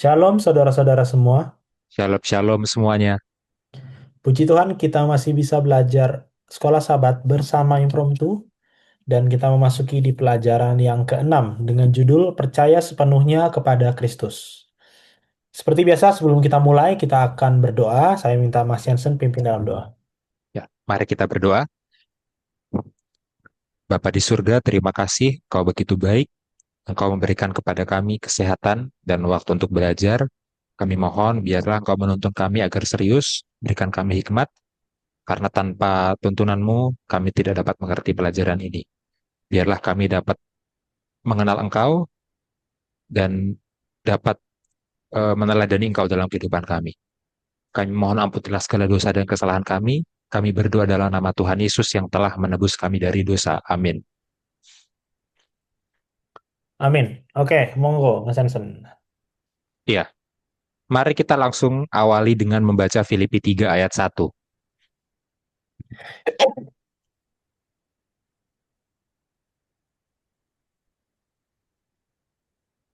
Shalom saudara-saudara semua. Shalom, shalom semuanya. Puji Tuhan kita masih bisa belajar sekolah Sabat bersama impromptu dan kita memasuki di pelajaran yang keenam dengan judul Percaya Sepenuhnya Kepada Kristus. Seperti biasa sebelum kita mulai kita akan berdoa. Saya minta Mas Jansen pimpin dalam doa. Ya, mari kita berdoa. Bapa di surga, terima kasih Kau begitu baik. Engkau memberikan kepada kami kesehatan dan waktu untuk belajar. Kami mohon biarlah Engkau menuntun kami agar serius, berikan kami hikmat, karena tanpa tuntunanmu kami tidak dapat mengerti pelajaran ini. Biarlah kami dapat mengenal Engkau dan dapat meneladani Engkau dalam kehidupan kami. Kami mohon ampunilah segala dosa dan kesalahan kami. Kami berdoa dalam nama Tuhan Yesus yang telah menebus kami dari dosa. Amin. Amin. Oke, monggo Mas Jansen. Ya, mari kita langsung awali dengan membaca Filipi 3 ayat 1.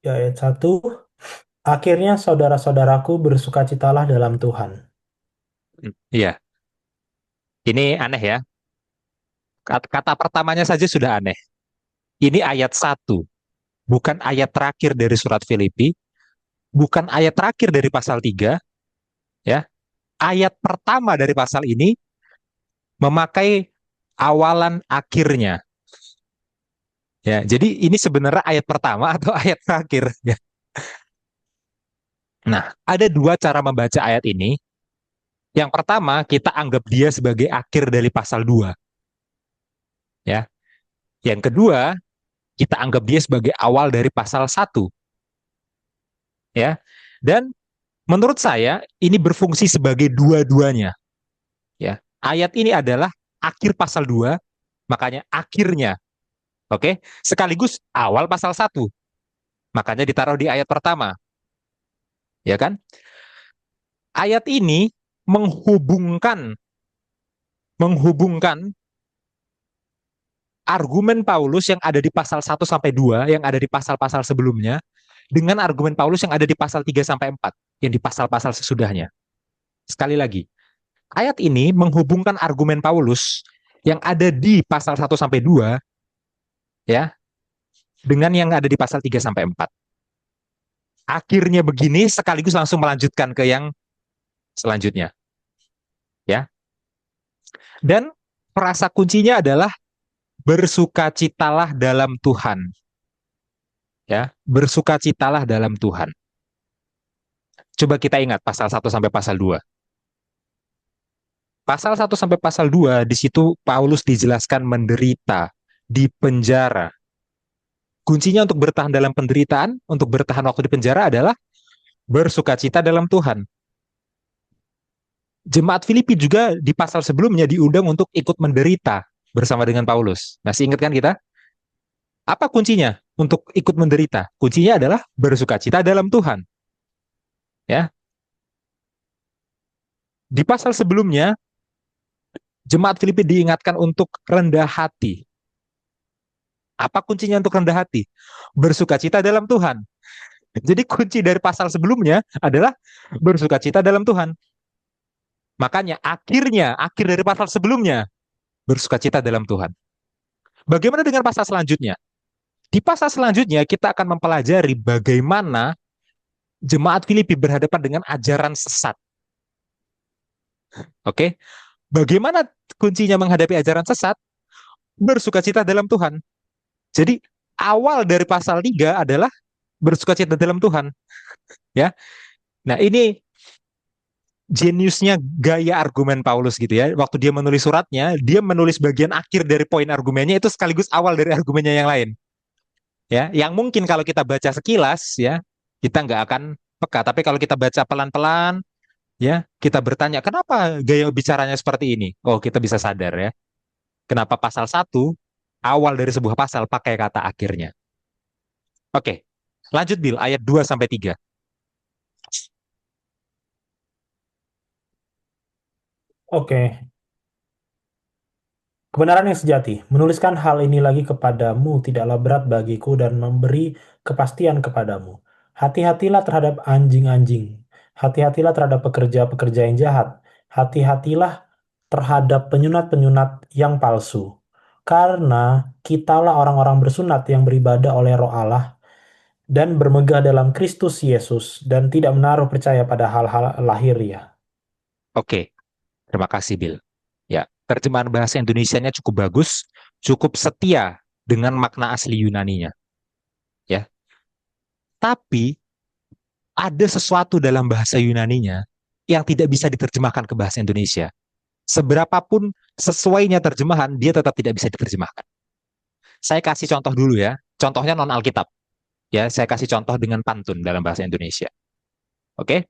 Ya, ayat 1. Akhirnya saudara-saudaraku bersukacitalah dalam Tuhan. Iya, ini aneh ya. Kata pertamanya saja sudah aneh. Ini ayat 1, bukan ayat terakhir dari surat Filipi, bukan ayat terakhir dari pasal 3, ya. Ayat pertama dari pasal ini memakai awalan akhirnya. Ya, jadi ini sebenarnya ayat pertama atau ayat terakhir, ya. Nah, ada dua cara membaca ayat ini. Yang pertama, kita anggap dia sebagai akhir dari pasal 2, ya. Yang kedua, kita anggap dia sebagai awal dari pasal 1, ya. Dan menurut saya ini berfungsi sebagai dua-duanya, ya. Ayat ini adalah akhir pasal 2, makanya akhirnya, oke, sekaligus awal pasal 1, makanya ditaruh di ayat pertama, ya kan? Ayat ini menghubungkan menghubungkan argumen Paulus yang ada di pasal 1 sampai 2, yang ada di pasal-pasal sebelumnya, dengan argumen Paulus yang ada di pasal 3 sampai 4, yang di pasal-pasal sesudahnya. Sekali lagi, ayat ini menghubungkan argumen Paulus yang ada di pasal 1 sampai 2, ya, dengan yang ada di pasal 3 sampai 4. Akhirnya begini sekaligus langsung melanjutkan ke yang selanjutnya, ya. Dan frasa kuncinya adalah bersukacitalah dalam Tuhan, ya. Bersukacitalah dalam Tuhan. Coba kita ingat pasal 1 sampai pasal 2. Pasal 1 sampai pasal 2 di situ Paulus dijelaskan menderita di penjara. Kuncinya untuk bertahan dalam penderitaan, untuk bertahan waktu di penjara adalah bersukacita dalam Tuhan. Jemaat Filipi juga di pasal sebelumnya diundang untuk ikut menderita bersama dengan Paulus. Masih ingat kan kita? Apa kuncinya untuk ikut menderita? Kuncinya adalah bersukacita dalam Tuhan. Ya, di pasal sebelumnya jemaat Filipi diingatkan untuk rendah hati. Apa kuncinya untuk rendah hati? Bersukacita dalam Tuhan. Jadi kunci dari pasal sebelumnya adalah bersukacita dalam Tuhan. Makanya akhir dari pasal sebelumnya bersukacita dalam Tuhan. Bagaimana dengan pasal selanjutnya? Di pasal selanjutnya kita akan mempelajari bagaimana jemaat Filipi berhadapan dengan ajaran sesat. Oke, bagaimana kuncinya menghadapi ajaran sesat? Bersukacita dalam Tuhan. Jadi awal dari pasal 3 adalah bersukacita dalam Tuhan, ya. Nah, ini jeniusnya gaya argumen Paulus gitu ya. Waktu dia menulis suratnya, dia menulis bagian akhir dari poin argumennya itu sekaligus awal dari argumennya yang lain. Ya, yang mungkin kalau kita baca sekilas ya, kita nggak akan peka. Tapi kalau kita baca pelan-pelan, ya, kita bertanya, kenapa gaya bicaranya seperti ini? Oh, kita bisa sadar ya. Kenapa pasal 1 awal dari sebuah pasal pakai kata akhirnya. Oke, lanjut Bill, ayat 2 sampai 3. Oke, kebenaran yang sejati. Menuliskan hal ini lagi kepadamu tidaklah berat bagiku dan memberi kepastian kepadamu. Hati-hatilah terhadap anjing-anjing. Hati-hatilah terhadap pekerja-pekerja yang jahat. Hati-hatilah terhadap penyunat-penyunat yang palsu. Karena kitalah orang-orang bersunat yang beribadah oleh Roh Allah dan bermegah dalam Kristus Yesus dan tidak menaruh percaya pada hal-hal lahiriah. Oke, terima kasih Bill. Ya, terjemahan bahasa Indonesianya cukup bagus, cukup setia dengan makna asli Yunaninya. Ya, tapi ada sesuatu dalam bahasa Yunaninya yang tidak bisa diterjemahkan ke bahasa Indonesia. Seberapapun sesuainya terjemahan, dia tetap tidak bisa diterjemahkan. Saya kasih contoh dulu ya. Contohnya non Alkitab. Ya, saya kasih contoh dengan pantun dalam bahasa Indonesia. Oke?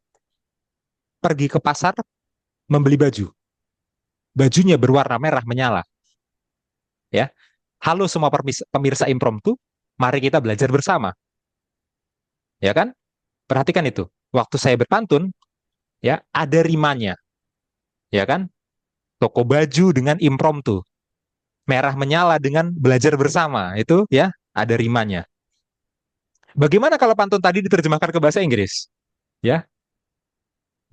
Pergi ke pasar membeli baju. Bajunya berwarna merah menyala. Ya. Halo semua pemirsa impromptu, mari kita belajar bersama. Ya kan? Perhatikan itu. Waktu saya berpantun, ya, ada rimanya. Ya kan? Toko baju dengan impromptu. Merah menyala dengan belajar bersama. Itu ya, ada rimanya. Bagaimana kalau pantun tadi diterjemahkan ke bahasa Inggris? Ya,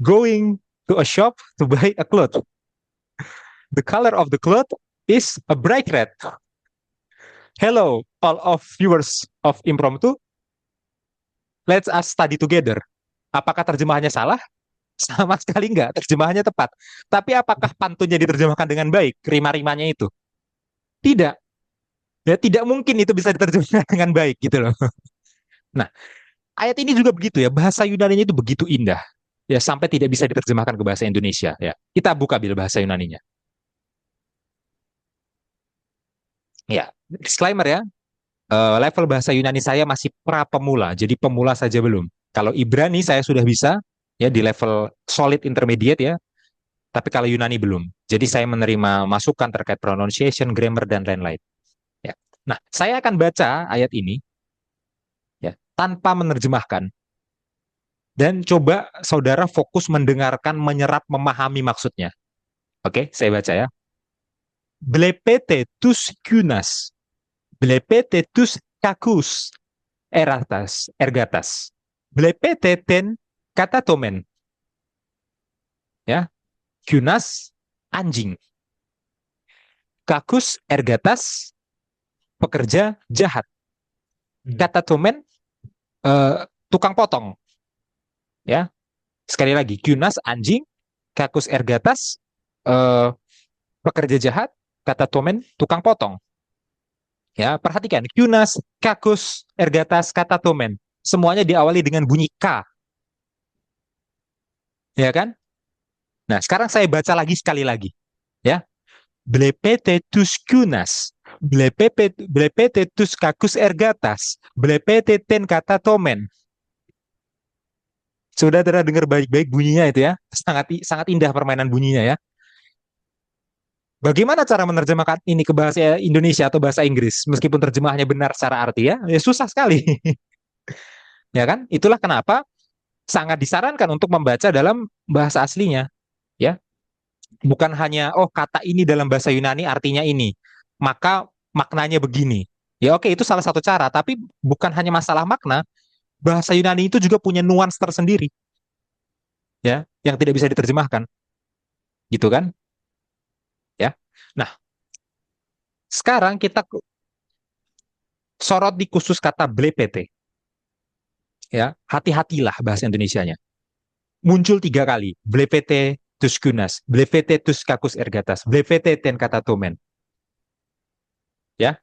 going to a shop to buy a cloth. The color of the cloth is a bright red. Hello, all of viewers of impromptu. Let's us study together. Apakah terjemahannya salah? Sama sekali enggak, terjemahannya tepat. Tapi apakah pantunnya diterjemahkan dengan baik, rima-rimanya itu? Tidak. Ya, tidak mungkin itu bisa diterjemahkan dengan baik gitu loh. Nah, ayat ini juga begitu ya, bahasa Yunani itu begitu indah. Ya, sampai tidak bisa diterjemahkan ke bahasa Indonesia ya. Kita buka bil bahasa Yunaninya. Ya, disclaimer ya, level bahasa Yunani saya masih pra pemula, jadi pemula saja belum. Kalau Ibrani saya sudah bisa ya di level solid intermediate ya, tapi kalau Yunani belum. Jadi saya menerima masukan terkait pronunciation, grammar dan lain-lain. Ya. Nah, saya akan baca ayat ini ya tanpa menerjemahkan dan coba saudara fokus mendengarkan, menyerap, memahami maksudnya. Oke, saya baca ya. Blepete tus kunas, blepete tus kakus, eratas, ergatas. Blepete ten katatomen. Ya, kunas anjing. Kakus ergatas pekerja jahat. Katatomen tukang potong. Ya, sekali lagi kunas anjing, kakus ergatas pekerja jahat, katatomen tukang potong. Ya, perhatikan kunas, kakus, ergatas, katatomen. Semuanya diawali dengan bunyi K. Ya kan? Nah, sekarang saya baca lagi sekali lagi. Ya. Blepete tus kunas, blepete tus kakus ergatas, blepete ten katatomen. Sudah dengar baik-baik bunyinya itu ya. Sangat sangat indah permainan bunyinya ya. Bagaimana cara menerjemahkan ini ke bahasa Indonesia atau bahasa Inggris meskipun terjemahannya benar secara arti ya? Ya susah sekali. Ya kan? Itulah kenapa sangat disarankan untuk membaca dalam bahasa aslinya, ya. Bukan hanya oh kata ini dalam bahasa Yunani artinya ini, maka maknanya begini. Ya oke, itu salah satu cara, tapi bukan hanya masalah makna, bahasa Yunani itu juga punya nuans tersendiri, ya, yang tidak bisa diterjemahkan. Gitu kan? Ya. Nah, sekarang kita sorot di khusus kata blepete. Ya, hati-hatilah bahasa Indonesianya. Muncul 3 kali, blepete tus kunas, blepete tus kakus ergatas, blepete ten katatomen. Ya,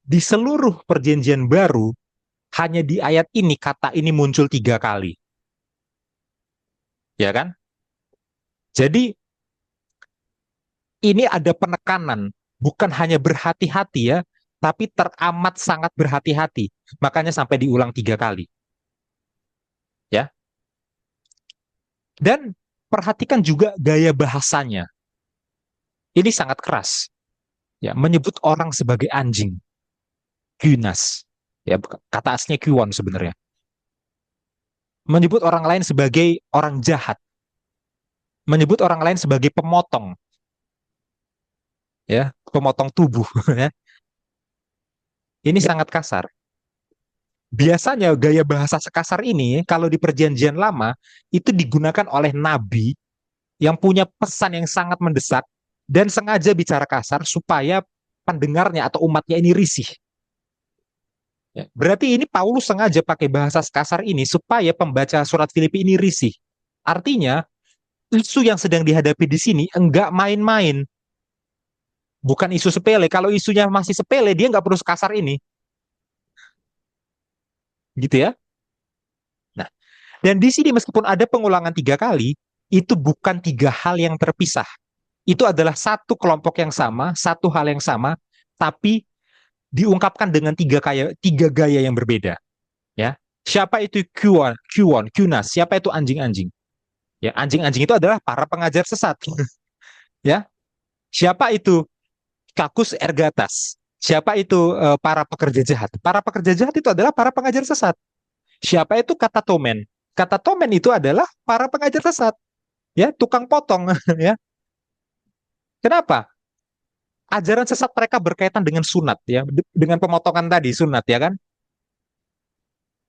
di seluruh perjanjian baru hanya di ayat ini kata ini muncul 3 kali, ya kan? Jadi ini ada penekanan, bukan hanya berhati-hati ya, tapi teramat sangat berhati-hati. Makanya sampai diulang 3 kali, ya. Dan perhatikan juga gaya bahasanya. Ini sangat keras, ya, menyebut orang sebagai anjing, kunas, ya, kata aslinya kuon sebenarnya. Menyebut orang lain sebagai orang jahat, menyebut orang lain sebagai pemotong, ya, pemotong tubuh. Ya. Ini sangat kasar. Biasanya gaya bahasa sekasar ini kalau di perjanjian lama itu digunakan oleh nabi yang punya pesan yang sangat mendesak dan sengaja bicara kasar supaya pendengarnya atau umatnya ini risih. Ya, berarti ini Paulus sengaja pakai bahasa kasar ini supaya pembaca surat Filipi ini risih. Artinya, isu yang sedang dihadapi di sini enggak main-main. Bukan isu sepele. Kalau isunya masih sepele, dia nggak perlu sekasar ini. Gitu ya. Nah, dan di sini meskipun ada pengulangan 3 kali, itu bukan 3 hal yang terpisah. Itu adalah satu kelompok yang sama, satu hal yang sama, tapi diungkapkan dengan 3 gaya yang berbeda. Ya, siapa itu Qnas? Siapa itu anjing-anjing? Ya, anjing-anjing itu adalah para pengajar sesat. Ya, siapa itu Kakus Ergatas? Siapa itu para pekerja jahat? Para pekerja jahat itu adalah para pengajar sesat. Siapa itu kata Tomen? Kata Tomen itu adalah para pengajar sesat. Ya, tukang potong. Ya, kenapa? Ajaran sesat mereka berkaitan dengan sunat, ya, dengan pemotongan tadi sunat, ya kan?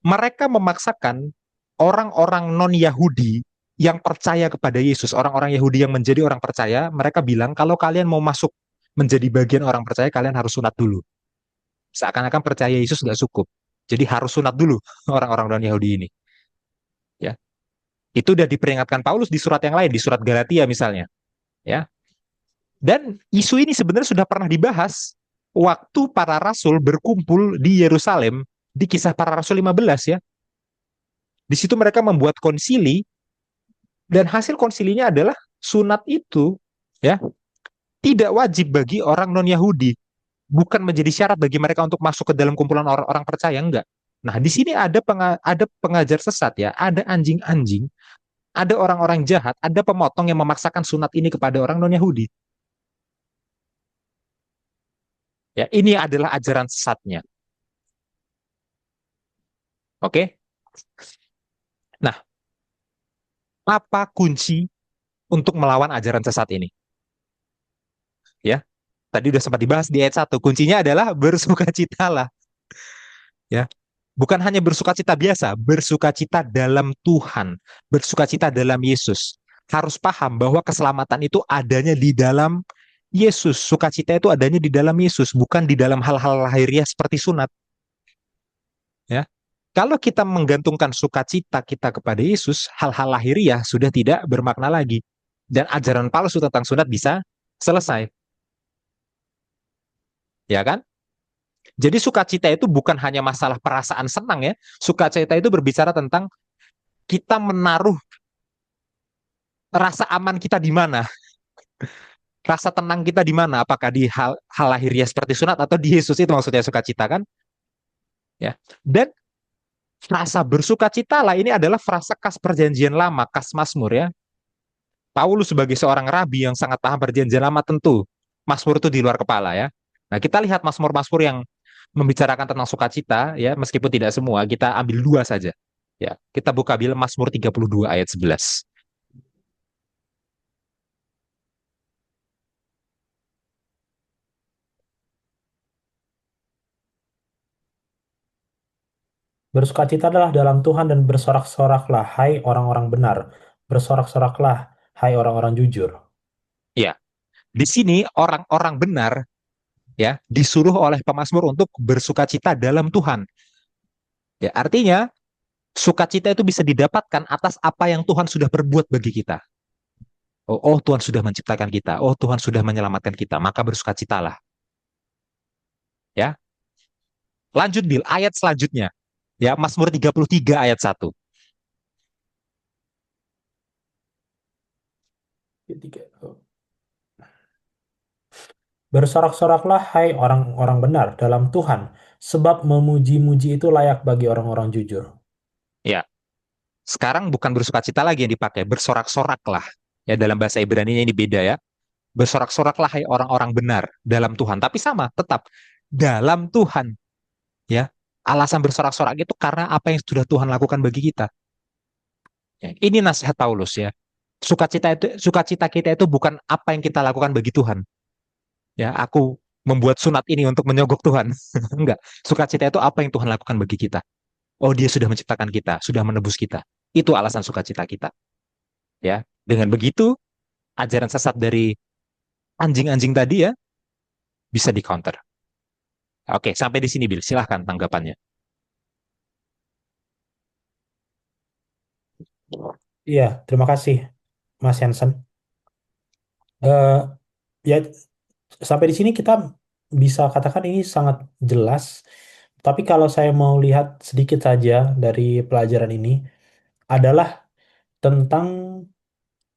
Mereka memaksakan orang-orang non-Yahudi yang percaya kepada Yesus, orang-orang Yahudi yang menjadi orang percaya, mereka bilang kalau kalian mau masuk menjadi bagian orang percaya, kalian harus sunat dulu. Seakan-akan percaya Yesus nggak cukup. Jadi harus sunat dulu orang-orang non-Yahudi ini. Ya, itu udah diperingatkan Paulus di surat yang lain, di surat Galatia misalnya. Ya, dan isu ini sebenarnya sudah pernah dibahas waktu para rasul berkumpul di Yerusalem di kisah para rasul 15 ya. Di situ mereka membuat konsili dan hasil konsilinya adalah sunat itu ya tidak wajib bagi orang non-Yahudi, bukan menjadi syarat bagi mereka untuk masuk ke dalam kumpulan orang-orang percaya enggak. Nah, di sini ada pengajar sesat ya, ada anjing-anjing, ada orang-orang jahat, ada pemotong yang memaksakan sunat ini kepada orang non-Yahudi. Ya, ini adalah ajaran sesatnya. Oke? Nah, apa kunci untuk melawan ajaran sesat ini? Ya, tadi udah sempat dibahas di ayat 1. Kuncinya adalah bersukacitalah. Ya, bukan hanya bersukacita biasa, bersukacita dalam Tuhan, bersukacita dalam Yesus. Harus paham bahwa keselamatan itu adanya di dalam Yesus. Sukacita itu adanya di dalam Yesus, bukan di dalam hal-hal lahiriah seperti sunat. Ya, kalau kita menggantungkan sukacita kita kepada Yesus, hal-hal lahiriah sudah tidak bermakna lagi. Dan ajaran palsu tentang sunat bisa selesai. Ya kan? Jadi sukacita itu bukan hanya masalah perasaan senang ya. Sukacita itu berbicara tentang kita menaruh rasa aman kita di mana, rasa tenang kita di mana, apakah di hal lahiriah seperti sunat atau di Yesus itu maksudnya sukacita kan? Ya. Dan frasa bersukacita lah ini adalah frasa khas perjanjian lama, khas Mazmur ya. Paulus sebagai seorang rabi yang sangat paham perjanjian lama tentu Mazmur itu di luar kepala ya. Nah, kita lihat Mazmur-Mazmur yang membicarakan tentang sukacita ya, meskipun tidak semua, kita ambil 2 saja. Ya, kita buka Bible Mazmur 32 ayat 11. Bersukacitalah dalam Tuhan dan bersorak-soraklah, hai orang-orang benar. Bersorak-soraklah, hai orang-orang jujur. Ya, di sini orang-orang benar ya disuruh oleh pemazmur untuk bersukacita dalam Tuhan. Ya, artinya sukacita itu bisa didapatkan atas apa yang Tuhan sudah perbuat bagi kita. Oh, Tuhan sudah menciptakan kita. Oh, Tuhan sudah menyelamatkan kita. Maka bersukacitalah. Ya. Lanjut Bil, ayat selanjutnya. Ya, Mazmur 33 ayat 1. Bersorak-soraklah, hai orang-orang benar dalam Tuhan, sebab memuji-muji itu layak bagi orang-orang jujur. Ya, sekarang bukan bersukacita lagi yang dipakai, bersorak-soraklah. Ya, dalam bahasa Ibrani-nya ini beda ya. Bersorak-soraklah hai orang-orang benar dalam Tuhan. Tapi sama, tetap dalam Tuhan. Ya, alasan bersorak-sorak itu karena apa yang sudah Tuhan lakukan bagi kita. Ya, ini nasihat Paulus ya. Sukacita kita itu bukan apa yang kita lakukan bagi Tuhan. Ya, aku membuat sunat ini untuk menyogok Tuhan. Enggak. Sukacita itu apa yang Tuhan lakukan bagi kita. Oh, dia sudah menciptakan kita, sudah menebus kita. Itu alasan sukacita kita. Ya, dengan begitu ajaran sesat dari anjing-anjing tadi ya bisa di counter. Oke, sampai di sini Bill. Silahkan tanggapannya. Iya, terima kasih Mas Hansen. Eh, ya, sampai di sini kita bisa katakan ini sangat jelas. Tapi kalau saya mau lihat sedikit saja dari pelajaran ini adalah tentang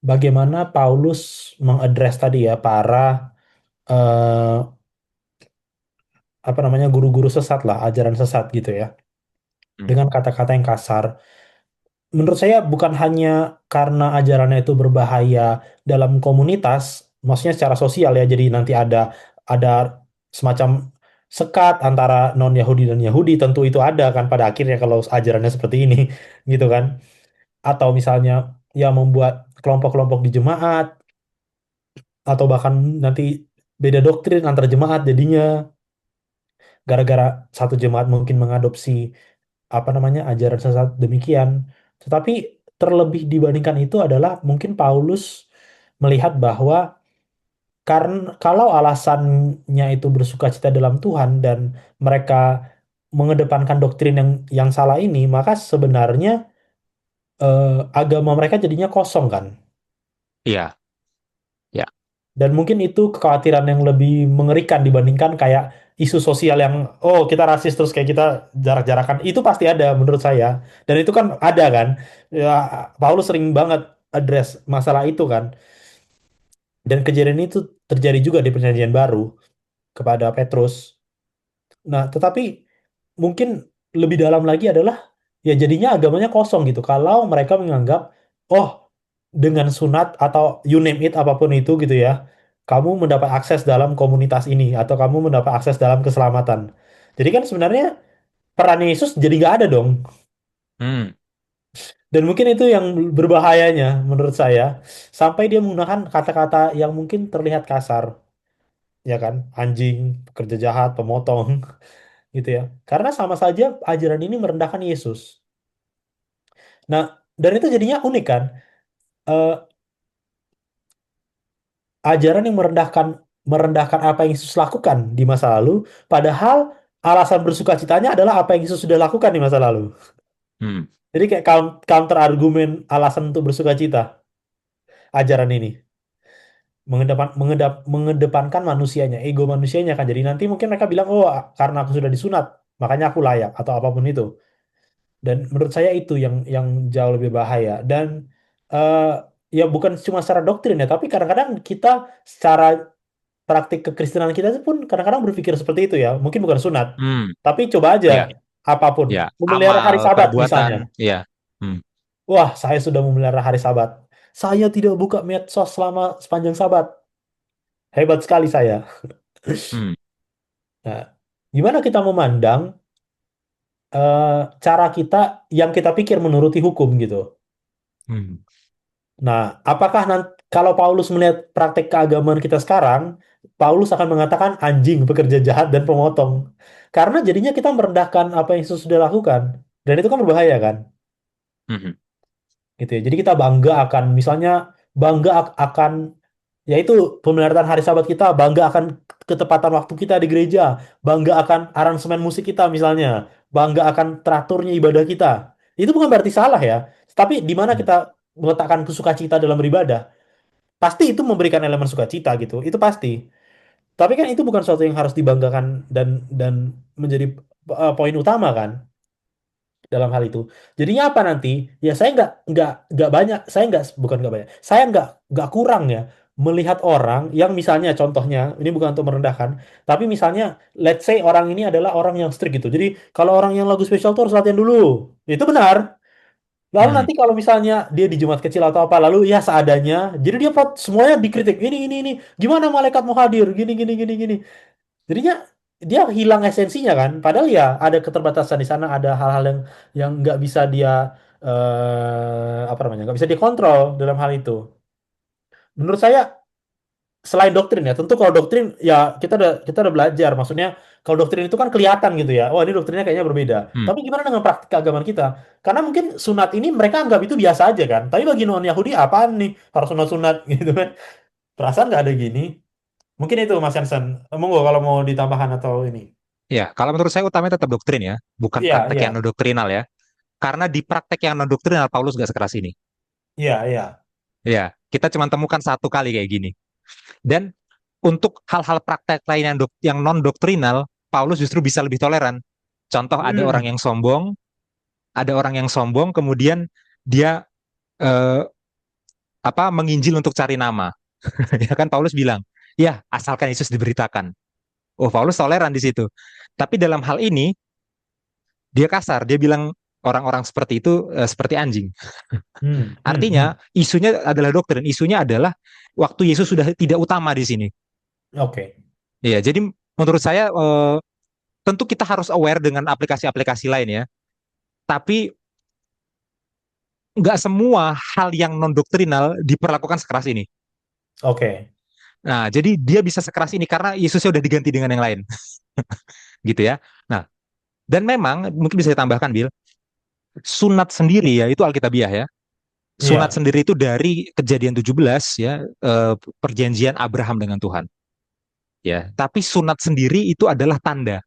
bagaimana Paulus mengadres tadi ya para eh, apa namanya guru-guru sesat lah, ajaran sesat gitu ya, Hmm. dengan kata-kata yang kasar. Menurut saya bukan hanya karena ajarannya itu berbahaya dalam komunitas, maksudnya secara sosial ya. Jadi nanti ada semacam sekat antara non-Yahudi dan Yahudi, tentu itu ada kan pada akhirnya kalau ajarannya seperti ini gitu kan. Atau misalnya ya membuat kelompok-kelompok di jemaat atau bahkan nanti beda doktrin antar jemaat jadinya gara-gara satu jemaat mungkin mengadopsi apa namanya ajaran sesat demikian. Tetapi terlebih dibandingkan itu adalah mungkin Paulus melihat bahwa karena kalau alasannya itu bersukacita dalam Tuhan dan mereka mengedepankan doktrin yang salah ini, maka sebenarnya agama mereka jadinya kosong kan. Iya, ya. Dan mungkin itu kekhawatiran yang lebih mengerikan dibandingkan kayak isu sosial yang, oh kita rasis terus kayak kita jarak-jarakan. Itu pasti ada menurut saya. Dan itu kan ada kan. Ya, Paulus sering banget address masalah itu kan. Dan kejadian itu terjadi juga di Perjanjian Baru kepada Petrus. Nah, tetapi mungkin lebih dalam lagi adalah ya jadinya agamanya kosong gitu. Kalau mereka menganggap, oh dengan sunat atau you name it apapun itu gitu ya, kamu mendapat akses dalam komunitas ini atau kamu mendapat akses dalam keselamatan. Jadi kan sebenarnya peran Yesus jadi nggak ada dong. Hmm. Dan mungkin itu yang berbahayanya menurut saya. Sampai dia menggunakan kata-kata yang mungkin terlihat kasar, ya kan? Anjing, pekerja jahat, pemotong, gitu ya. Karena sama saja ajaran ini merendahkan Yesus. Nah, dan itu jadinya unik kan? Eh, Ajaran yang merendahkan apa yang Yesus lakukan di masa lalu, padahal alasan bersukacitanya adalah apa yang Yesus sudah lakukan di masa lalu. Hmm. Jadi kayak counter argumen alasan untuk bersukacita ajaran ini mengedepankan manusianya, ego manusianya kan. Jadi nanti mungkin mereka bilang, oh karena aku sudah disunat, makanya aku layak atau apapun itu. Dan menurut saya itu yang jauh lebih bahaya. Dan eh, ya bukan cuma secara doktrin ya, tapi kadang-kadang kita secara praktik kekristenan kita pun kadang-kadang berpikir seperti itu ya. Mungkin bukan sunat, Hmm. tapi coba aja Ya, apapun. ya. Memelihara hari Amal, Sabat misalnya. perbuatan, ya. Hmm. Wah, saya sudah memelihara hari Sabat. Saya tidak buka medsos selama sepanjang Sabat. Hebat sekali saya. Hmm. Nah, gimana kita memandang eh, cara kita yang kita pikir menuruti hukum gitu? Hmm. Nah, apakah nanti kalau Paulus melihat praktek keagamaan kita sekarang, Paulus akan mengatakan anjing, pekerja jahat dan pemotong. Karena jadinya kita merendahkan apa yang Yesus sudah lakukan. Dan itu kan berbahaya kan? Hmm. Gitu ya. Jadi kita bangga akan misalnya bangga akan yaitu pemeliharaan hari Sabat kita, bangga akan ketepatan waktu kita di gereja, bangga akan aransemen musik kita misalnya, bangga akan teraturnya ibadah kita. Itu bukan berarti salah ya. Tapi di mana Hmm. kita meletakkan sukacita dalam beribadah, pasti itu memberikan elemen sukacita gitu. Itu pasti. Tapi kan itu bukan sesuatu yang harus dibanggakan dan menjadi poin utama kan dalam hal itu. Jadinya apa nanti? Ya saya nggak banyak, saya nggak bukan nggak banyak, saya nggak kurang ya melihat orang yang misalnya contohnya ini bukan untuk merendahkan, tapi misalnya let's say orang ini adalah orang yang strict gitu. Jadi kalau orang yang lagu spesial tuh harus latihan dulu, itu benar. Lalu Hmm. nanti kalau misalnya dia di Jumat kecil atau apa, lalu ya seadanya, jadi dia semuanya dikritik ini, gimana malaikat mau hadir, gini gini gini gini. Jadinya dia hilang esensinya kan. Padahal ya ada keterbatasan di sana, ada hal-hal yang nggak bisa dia apa namanya nggak bisa dikontrol dalam hal itu. Menurut saya selain doktrin ya, tentu kalau doktrin ya kita udah belajar. Maksudnya kalau doktrin itu kan kelihatan gitu ya. Oh, ini doktrinnya kayaknya berbeda. Hmm. Tapi gimana dengan praktik keagamaan kita? Karena mungkin sunat ini mereka anggap itu biasa aja kan. Tapi bagi non Yahudi apaan nih harus sunat-sunat gitu kan? Perasaan nggak ada gini. Mungkin itu Mas Hansen. Monggo kalau mau ditambahkan atau ini. Ya, kalau menurut saya utamanya tetap doktrin ya, bukan Iya, praktek iya, yang non doktrinal ya. Karena di praktek yang non doktrinal Paulus gak sekeras ini. iya, iya. Ya, kita cuma temukan satu kali kayak gini. Dan untuk hal-hal praktek lain yang non doktrinal, Paulus justru bisa lebih toleran. Contoh Hmm, ada orang yang sombong, kemudian dia eh, menginjil untuk cari nama. Ya kan Paulus bilang, ya asalkan Yesus diberitakan. Oh, Paulus toleran di situ. Tapi dalam hal ini dia kasar, dia bilang orang-orang seperti itu seperti anjing. hmm, hmm, Artinya hmm. isunya adalah doktrin, isunya adalah waktu Yesus sudah tidak utama di sini. Oke. Ya, jadi menurut saya tentu kita harus aware dengan aplikasi-aplikasi lain ya. Tapi nggak semua hal yang non doktrinal diperlakukan sekeras ini. Oke. Nah, jadi dia bisa sekeras ini karena Yesusnya udah diganti dengan yang lain, gitu ya. Nah, dan memang mungkin bisa ditambahkan, Bill, sunat sendiri ya itu Alkitabiah ya. Sunat Iya. sendiri itu dari Kejadian 17 ya, perjanjian Abraham dengan Tuhan. Ya, tapi sunat sendiri itu adalah tanda,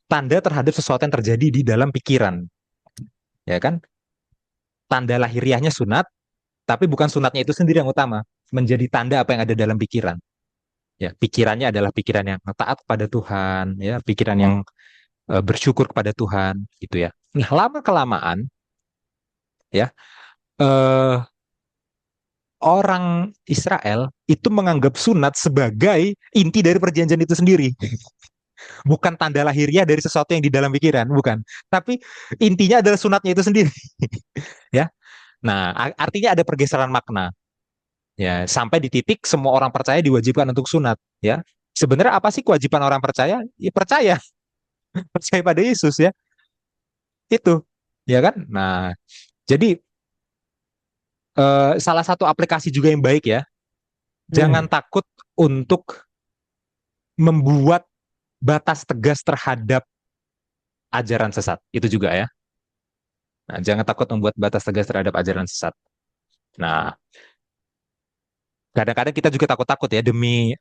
tanda terhadap sesuatu yang terjadi di dalam pikiran, ya kan? Tanda lahiriahnya sunat, tapi bukan sunatnya itu sendiri yang utama, menjadi tanda apa yang ada dalam pikiran. Ya, pikirannya adalah pikiran yang taat kepada Tuhan, ya, pikiran yang bersyukur kepada Tuhan, gitu ya. Nah, lama kelamaan, ya, eh, orang Israel itu menganggap sunat sebagai inti dari perjanjian itu sendiri, bukan tanda lahiriah dari sesuatu yang di dalam pikiran, bukan. Tapi intinya adalah sunatnya itu sendiri, ya. Nah, artinya ada pergeseran makna, ya, sampai di titik semua orang percaya diwajibkan untuk sunat, ya. Sebenarnya apa sih kewajiban orang percaya? Ya percaya, percaya pada Yesus ya, itu, ya kan? Nah, jadi salah satu aplikasi juga yang baik ya, jangan Hmm, takut untuk membuat batas tegas terhadap ajaran sesat. Itu juga ya. Nah, jangan takut membuat batas tegas terhadap ajaran sesat. Nah, kadang-kadang kita juga takut-takut ya demi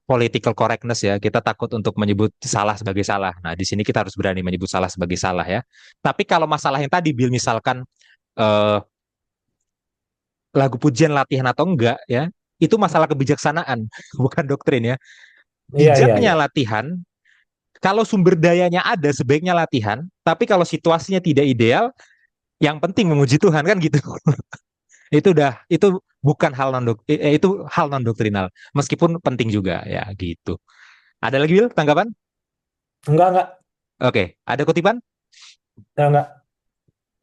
political correctness ya. Kita takut untuk menyebut salah sebagai salah. Nah, di sini kita harus berani menyebut salah sebagai salah ya. Tapi kalau masalah yang tadi Bill misalkan eh, lagu pujian latihan atau enggak ya, itu masalah kebijaksanaan, bukan doktrin ya. iya, iya, Bijaknya iya. latihan, kalau sumber dayanya ada sebaiknya latihan, tapi kalau situasinya tidak ideal, yang penting memuji Tuhan kan gitu. Itu bukan hal itu hal non doktrinal, meskipun penting juga ya gitu. Ada lagi Will tanggapan? Enggak, Oke, ada kutipan? enggak.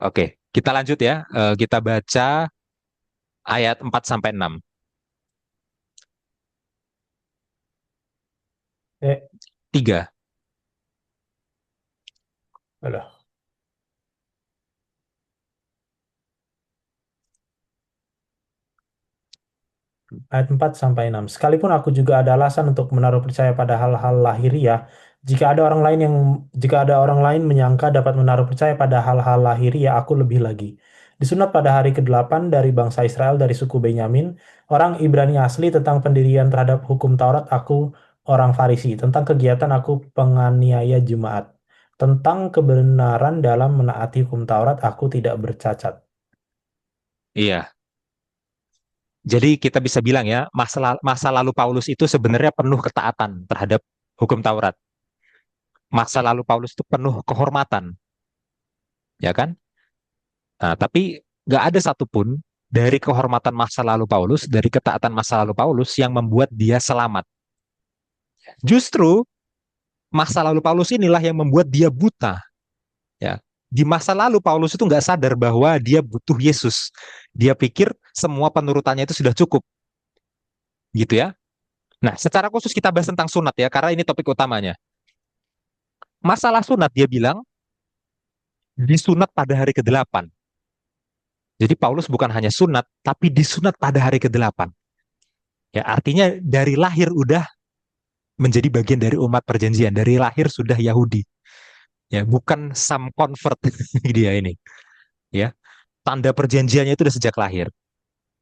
Oke, kita lanjut ya. Kita baca ayat 4 sampai 6. Eh, 3. aduh. Ayat 4 sampai 6. Sekalipun aku juga ada alasan untuk menaruh percaya pada hal-hal lahiriah, jika ada orang lain menyangka dapat menaruh percaya pada hal-hal lahiriah, aku lebih lagi. Disunat pada hari ke-8 dari bangsa Israel dari suku Benyamin, orang Ibrani asli tentang pendirian terhadap hukum Taurat, aku orang Farisi, tentang kegiatan aku penganiaya jemaat. Tentang kebenaran dalam menaati hukum Taurat, aku tidak bercacat. Iya, jadi kita bisa bilang ya, masa lalu Paulus itu sebenarnya penuh ketaatan terhadap hukum Taurat. Masa lalu Paulus itu penuh kehormatan, ya kan? Nah, tapi nggak ada satupun dari kehormatan masa lalu Paulus, dari ketaatan masa lalu Paulus yang membuat dia selamat. Justru masa lalu Paulus inilah yang membuat dia buta. Ya, di masa lalu Paulus itu nggak sadar bahwa dia butuh Yesus. Dia pikir semua penurutannya itu sudah cukup, gitu ya. Nah, secara khusus kita bahas tentang sunat ya, karena ini topik utamanya. Masalah sunat dia bilang disunat pada hari ke-8. Jadi Paulus bukan hanya sunat, tapi disunat pada hari ke-8. Ya, artinya dari lahir udah menjadi bagian dari umat perjanjian, dari lahir sudah Yahudi. Ya, bukan some convert dia ini. Ya, tanda perjanjiannya itu udah sejak lahir.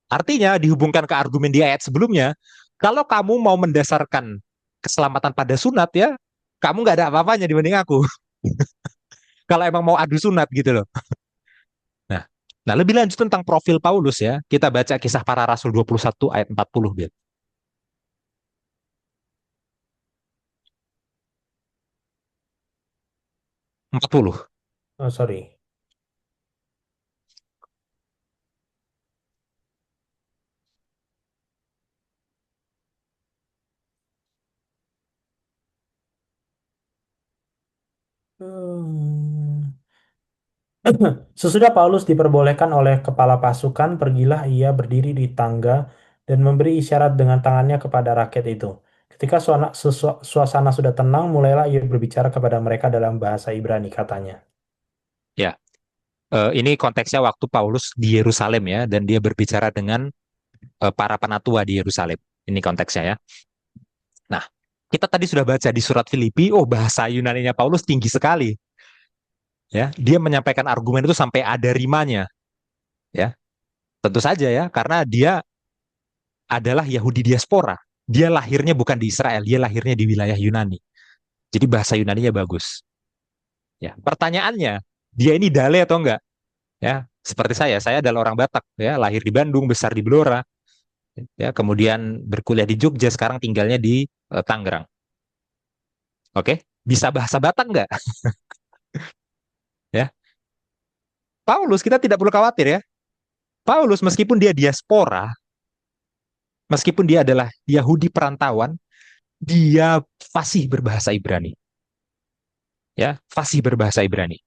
Artinya dihubungkan ke argumen di ayat sebelumnya, kalau kamu mau mendasarkan keselamatan pada sunat ya, kamu nggak ada apa-apanya dibanding aku. Kalau emang mau adu sunat gitu loh. Nah, nah lebih lanjut tentang profil Paulus ya, kita baca kisah para rasul 21 ayat 40, Bil. 40. Oh, sorry. Hmm. Sesudah Paulus diperbolehkan oleh kepala pasukan, pergilah ia berdiri di tangga dan memberi isyarat dengan tangannya kepada rakyat itu. Ketika suasana sudah tenang, mulailah ia berbicara kepada mereka dalam bahasa Ibrani, katanya. Ya, ini konteksnya waktu Paulus di Yerusalem ya, dan dia berbicara dengan para penatua di Yerusalem. Ini konteksnya ya. Nah, kita tadi sudah baca di surat Filipi, oh bahasa Yunaninya Paulus tinggi sekali. Ya, dia menyampaikan argumen itu sampai ada rimanya. Ya, tentu saja ya, karena dia adalah Yahudi diaspora. Dia lahirnya bukan di Israel, dia lahirnya di wilayah Yunani. Jadi bahasa Yunaninya bagus. Ya, pertanyaannya, dia ini Dale atau enggak? Ya, seperti saya adalah orang Batak, ya, lahir di Bandung, besar di Blora, ya, kemudian berkuliah di Jogja, sekarang tinggalnya di Tangerang. Oke, bisa bahasa Batak enggak? Ya, Paulus kita tidak perlu khawatir ya. Paulus meskipun dia diaspora, meskipun dia adalah Yahudi perantauan, dia fasih berbahasa Ibrani. Ya, fasih berbahasa Ibrani.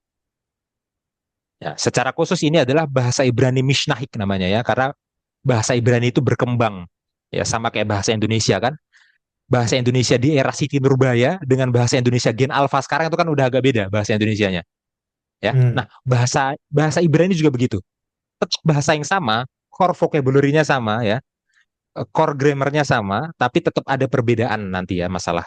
Ya, secara khusus ini adalah bahasa Ibrani Mishnahik namanya ya, karena bahasa Ibrani itu berkembang ya sama kayak bahasa Indonesia kan. Bahasa Indonesia di era Siti Nurbaya dengan bahasa Indonesia Gen Alpha sekarang itu kan udah agak beda bahasa Indonesianya ya. Nah, Hmm. bahasa bahasa Ibrani juga begitu. Tetap bahasa yang sama, core vocabulary-nya sama ya, core grammar-nya sama, tapi tetap ada perbedaan nanti ya masalah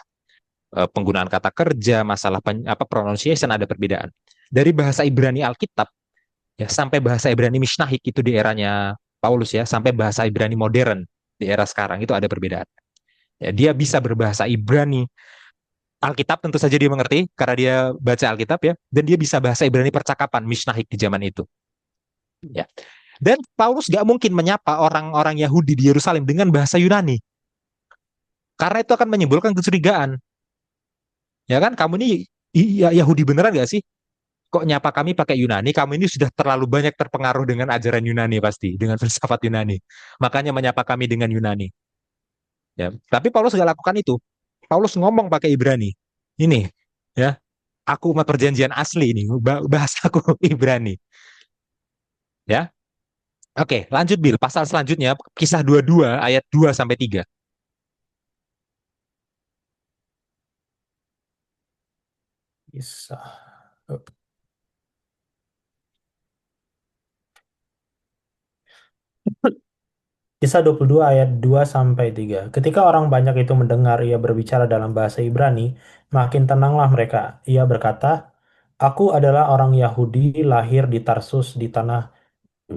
penggunaan kata kerja, masalah pronunciation ada perbedaan. Dari bahasa Ibrani Alkitab ya sampai bahasa Ibrani Mishnahik itu di eranya Paulus ya, sampai bahasa Ibrani modern di era sekarang itu ada perbedaan. Ya, dia bisa berbahasa Ibrani Alkitab tentu saja dia mengerti karena dia baca Alkitab ya, dan dia bisa bahasa Ibrani percakapan Mishnahik di zaman itu. Ya. Dan Paulus gak mungkin menyapa orang-orang Yahudi di Yerusalem dengan bahasa Yunani karena itu akan menimbulkan kecurigaan. Ya kan, kamu ini Yahudi beneran gak sih? Kok nyapa kami pakai Yunani? Kamu ini sudah terlalu banyak terpengaruh dengan ajaran Yunani pasti, dengan filsafat Yunani. Makanya menyapa kami dengan Yunani. Ya, tapi Paulus gak lakukan itu. Paulus ngomong pakai Ibrani. Ini, ya, aku umat perjanjian asli ini, bahasaku Ibrani. Ya, oke, lanjut Bil. Pasal selanjutnya, kisah 22 ayat 2 sampai 3. Bisa. Kisah 22 ayat 2 sampai 3. Ketika orang banyak itu mendengar ia berbicara dalam bahasa Ibrani, makin tenanglah mereka. Ia berkata, "Aku adalah orang Yahudi lahir di Tarsus di tanah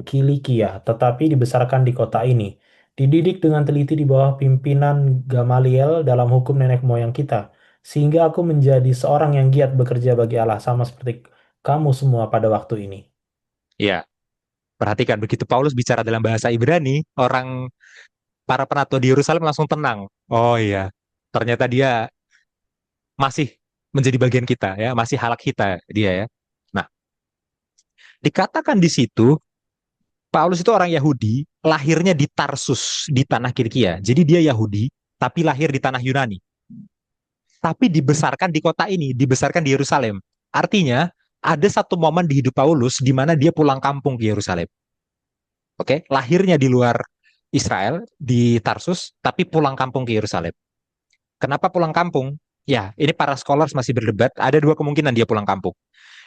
Kilikia, tetapi dibesarkan di kota ini. Dididik dengan teliti di bawah pimpinan Gamaliel dalam hukum nenek moyang kita, sehingga aku menjadi seorang yang giat bekerja bagi Allah sama seperti kamu semua pada waktu ini." Ya, perhatikan begitu Paulus bicara dalam bahasa Ibrani, orang para penatua di Yerusalem langsung tenang. Oh iya, ternyata dia masih menjadi bagian kita ya, masih halak kita dia ya. Nah, dikatakan di situ Paulus itu orang Yahudi, lahirnya di Tarsus, di tanah Kilikia. Jadi dia Yahudi, tapi lahir di tanah Yunani. Tapi dibesarkan di kota ini, dibesarkan di Yerusalem. Artinya, ada satu momen di hidup Paulus di mana dia pulang kampung ke Yerusalem. Oke, lahirnya di luar Israel, di Tarsus, tapi pulang kampung ke Yerusalem. Kenapa pulang kampung? Ya, ini para scholars masih berdebat. Ada dua kemungkinan dia pulang kampung.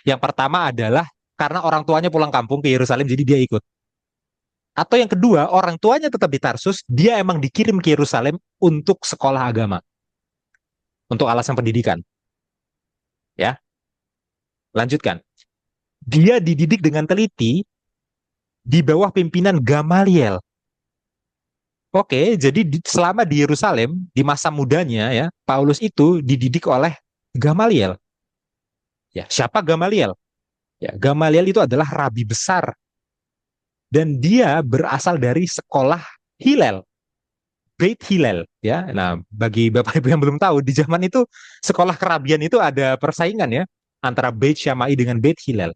Yang pertama adalah karena orang tuanya pulang kampung ke Yerusalem, jadi dia ikut. Atau yang kedua, orang tuanya tetap di Tarsus, dia emang dikirim ke Yerusalem untuk sekolah agama, untuk alasan pendidikan. Ya, lanjutkan. Dia dididik dengan teliti di bawah pimpinan Gamaliel. Oke, jadi selama di Yerusalem, di masa mudanya ya, Paulus itu dididik oleh Gamaliel. Ya, siapa Gamaliel? Ya, Gamaliel itu adalah rabi besar dan dia berasal dari sekolah Hillel, Beit Hillel ya. Nah, bagi Bapak Ibu yang belum tahu, di zaman itu sekolah kerabian itu ada persaingan ya antara Beit Syamai dengan Beit Hillel.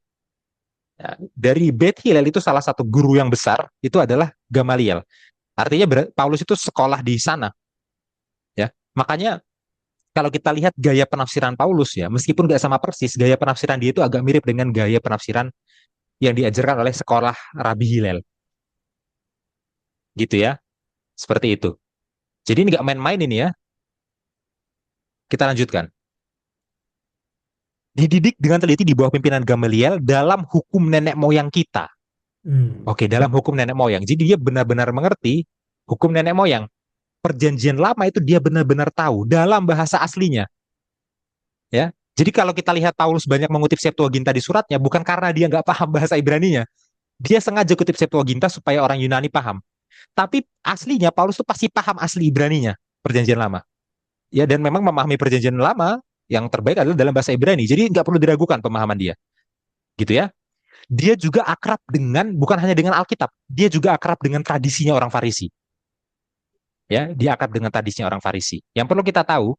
Ya, dari Beit Hillel itu salah satu guru yang besar itu adalah Gamaliel. Artinya Paulus itu sekolah di sana ya. Makanya kalau kita lihat gaya penafsiran Paulus ya, meskipun nggak sama persis, gaya penafsiran dia itu agak mirip dengan gaya penafsiran yang diajarkan oleh sekolah Rabi Hillel. Gitu ya, seperti itu. Jadi ini nggak main-main ini ya. Kita lanjutkan. Dididik dengan teliti di bawah pimpinan Gamaliel dalam hukum nenek moyang kita. Hmm. Oke, dalam hukum nenek moyang. Jadi dia benar-benar mengerti hukum nenek moyang. Perjanjian lama itu dia benar-benar tahu dalam bahasa aslinya. Ya, jadi kalau kita lihat Paulus banyak mengutip Septuaginta di suratnya, bukan karena dia nggak paham bahasa Ibraninya. Dia sengaja kutip Septuaginta supaya orang Yunani paham. Tapi aslinya Paulus tuh pasti paham asli Ibraninya, perjanjian lama. Ya, dan memang memahami perjanjian lama yang terbaik adalah dalam bahasa Ibrani. Jadi nggak perlu diragukan pemahaman dia. Gitu ya. Dia juga akrab dengan, bukan hanya dengan Alkitab, dia juga akrab dengan tradisinya orang Farisi. Ya, dia akrab dengan tradisinya orang Farisi. Yang perlu kita tahu,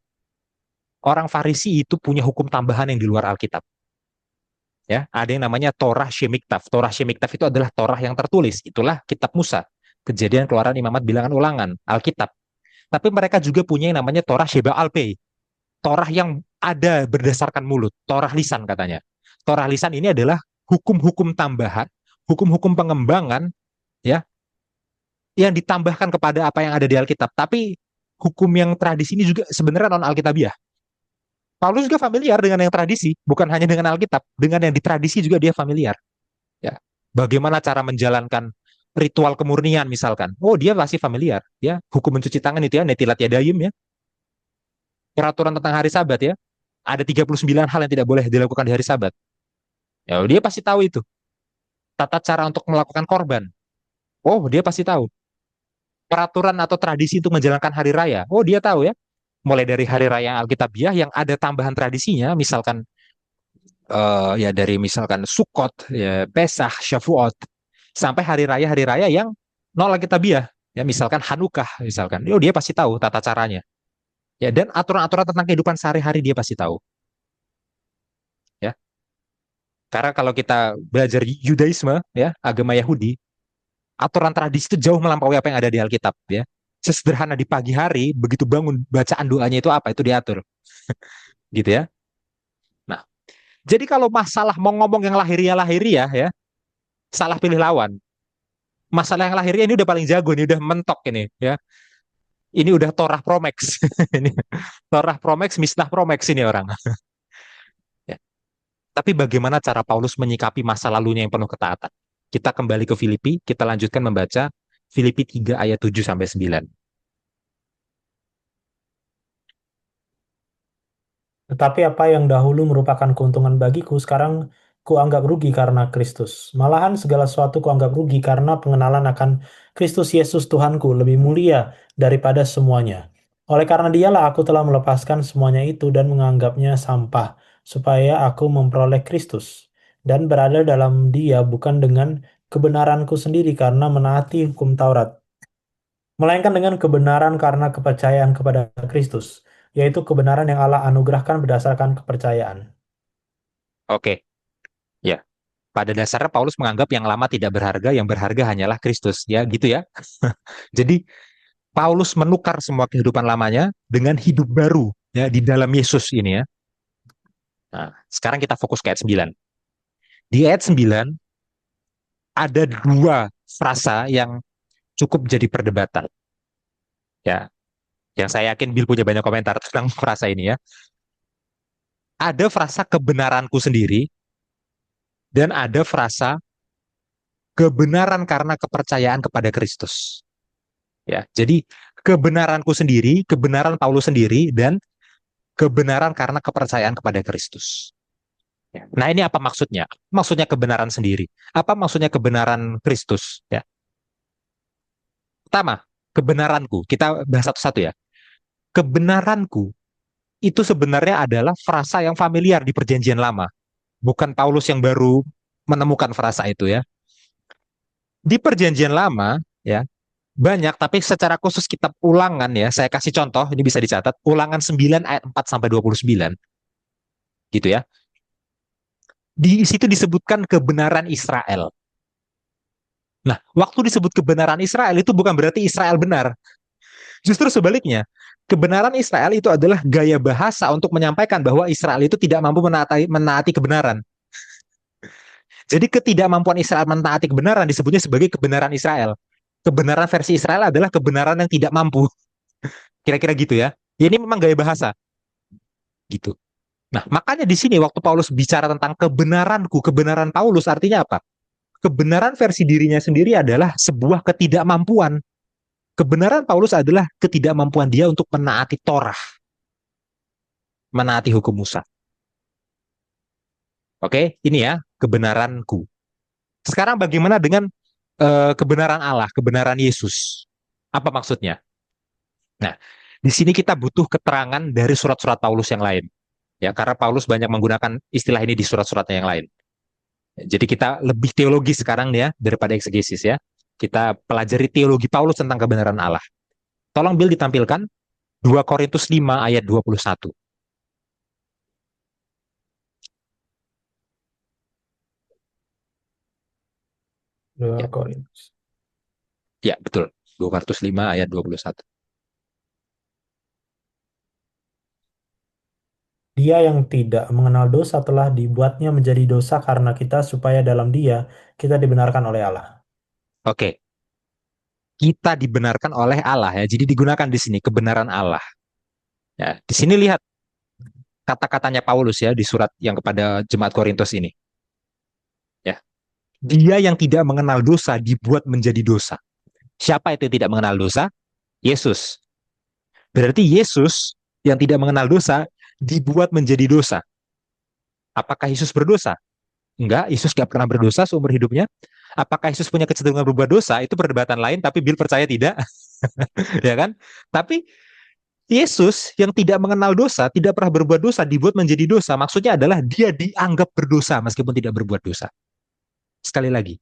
orang Farisi itu punya hukum tambahan yang di luar Alkitab. Ya, ada yang namanya Torah Shemiktaf. Torah Shemiktaf itu adalah Torah yang tertulis. Itulah kitab Musa. Kejadian, Keluaran, Imamat, Bilangan, Ulangan, Alkitab. Tapi mereka juga punya yang namanya Torah Sheba Alpei. Torah yang ada berdasarkan mulut, Torah lisan katanya. Torah lisan ini adalah hukum-hukum tambahan, hukum-hukum pengembangan ya yang ditambahkan kepada apa yang ada di Alkitab. Tapi hukum yang tradisi ini juga sebenarnya non Alkitabiah. Paulus juga familiar dengan yang tradisi, bukan hanya dengan Alkitab, dengan yang di tradisi juga dia familiar. Ya, bagaimana cara menjalankan ritual kemurnian misalkan. Oh, dia pasti familiar. Ya, hukum mencuci tangan itu ya, netilat yadayim ya. Peraturan tentang hari Sabat ya. Ada 39 hal yang tidak boleh dilakukan di hari Sabat. Ya, dia pasti tahu itu. Tata cara untuk melakukan korban. Oh, dia pasti tahu. Peraturan atau tradisi untuk menjalankan hari raya. Oh, dia tahu ya. Mulai dari hari raya Alkitabiah yang ada tambahan tradisinya, misalkan ya dari misalkan Sukot, ya, Pesach, Shavuot, sampai hari raya yang non Alkitabiah. Ya, misalkan Hanukah, misalkan. Oh, dia pasti tahu tata caranya. Ya, dan aturan-aturan tentang kehidupan sehari-hari dia pasti tahu. Ya, karena kalau kita belajar Yudaisme, ya, agama Yahudi, aturan tradisi itu jauh melampaui apa yang ada di Alkitab, ya. Sesederhana di pagi hari, begitu bangun, bacaan doanya itu apa, itu diatur. Gitu ya. Nah, jadi kalau masalah mau ngomong yang lahiriah ya, salah pilih lawan. Masalah yang lahiriah ini udah paling jago nih, udah mentok ini, ya. Ini udah Torah Promax. Ini Torah Promax, Mishnah Promax ini orang. Ya. Tapi bagaimana cara Paulus menyikapi masa lalunya yang penuh ketaatan? Kita kembali ke Filipi, kita lanjutkan membaca Filipi 3 ayat 7 sampai 9. Tetapi apa yang dahulu merupakan keuntungan bagiku, sekarang kuanggap rugi karena Kristus. Malahan segala sesuatu kuanggap rugi karena pengenalan akan Kristus Yesus Tuhanku lebih mulia daripada semuanya. Oleh karena dialah aku telah melepaskan semuanya itu dan menganggapnya sampah, supaya aku memperoleh Kristus dan berada dalam dia bukan dengan kebenaranku sendiri karena menaati hukum Taurat, melainkan dengan kebenaran karena kepercayaan kepada Kristus, yaitu kebenaran yang Allah anugerahkan berdasarkan kepercayaan. Oke, ya. Pada dasarnya Paulus menganggap yang lama tidak berharga, yang berharga hanyalah Kristus, ya gitu ya. Jadi Paulus menukar semua kehidupan lamanya dengan hidup baru ya di dalam Yesus ini ya. Nah, sekarang kita fokus ke ayat 9. Di ayat 9 ada dua frasa yang cukup jadi perdebatan. Ya, yang saya yakin Bill punya banyak komentar tentang frasa ini ya. Ada frasa kebenaranku sendiri dan ada frasa kebenaran karena kepercayaan kepada Kristus. Ya, jadi kebenaranku sendiri, kebenaran Paulus sendiri, dan kebenaran karena kepercayaan kepada Kristus. Ya. Nah, ini apa maksudnya? Maksudnya kebenaran sendiri. Apa maksudnya kebenaran Kristus? Ya. Pertama, kebenaranku. Kita bahas satu-satu ya. Kebenaranku itu sebenarnya adalah frasa yang familiar di Perjanjian Lama. Bukan Paulus yang baru menemukan frasa itu ya. Di Perjanjian Lama ya, banyak, tapi secara khusus kitab Ulangan ya, saya kasih contoh, ini bisa dicatat, Ulangan 9 ayat 4 sampai 29 gitu ya. Di situ disebutkan kebenaran Israel. Nah, waktu disebut kebenaran Israel itu bukan berarti Israel benar. Justru sebaliknya, kebenaran Israel itu adalah gaya bahasa untuk menyampaikan bahwa Israel itu tidak mampu menaati kebenaran. Jadi ketidakmampuan Israel menaati kebenaran disebutnya sebagai kebenaran Israel. Kebenaran versi Israel adalah kebenaran yang tidak mampu. Kira-kira gitu ya. Ya ini memang gaya bahasa gitu. Nah, makanya di sini waktu Paulus bicara tentang kebenaranku, kebenaran Paulus artinya apa? Kebenaran versi dirinya sendiri adalah sebuah ketidakmampuan. Kebenaran Paulus adalah ketidakmampuan dia untuk menaati Torah, menaati hukum Musa. Oke, ini ya kebenaranku. Sekarang bagaimana dengan kebenaran Allah, kebenaran Yesus? Apa maksudnya? Nah, di sini kita butuh keterangan dari surat-surat Paulus yang lain. Ya, karena Paulus banyak menggunakan istilah ini di surat-suratnya yang lain. Jadi kita lebih teologi sekarang ya daripada eksegesis ya. Kita pelajari teologi Paulus tentang kebenaran Allah. Tolong Bill ditampilkan 2 Korintus 5 ayat 21. 2 Ya, Korintus. ya betul. 2 Korintus 5 ayat 21. Dia yang tidak mengenal dosa telah dibuatnya menjadi dosa karena kita supaya dalam dia kita dibenarkan oleh Allah. Oke, kita dibenarkan oleh Allah ya. Jadi digunakan di sini kebenaran Allah. Ya, di sini lihat kata-katanya Paulus ya di surat yang kepada jemaat Korintus ini. Ya, dia yang tidak mengenal dosa dibuat menjadi dosa. Siapa itu yang tidak mengenal dosa? Yesus. Berarti Yesus yang tidak mengenal dosa dibuat menjadi dosa. Apakah Yesus berdosa? Enggak, Yesus gak pernah berdosa seumur hidupnya. Apakah Yesus punya kecenderungan berbuat dosa? Itu perdebatan lain, tapi Bill percaya tidak. Ya kan? Tapi Yesus yang tidak mengenal dosa, tidak pernah berbuat dosa, dibuat menjadi dosa. Maksudnya adalah dia dianggap berdosa meskipun tidak berbuat dosa. Sekali lagi,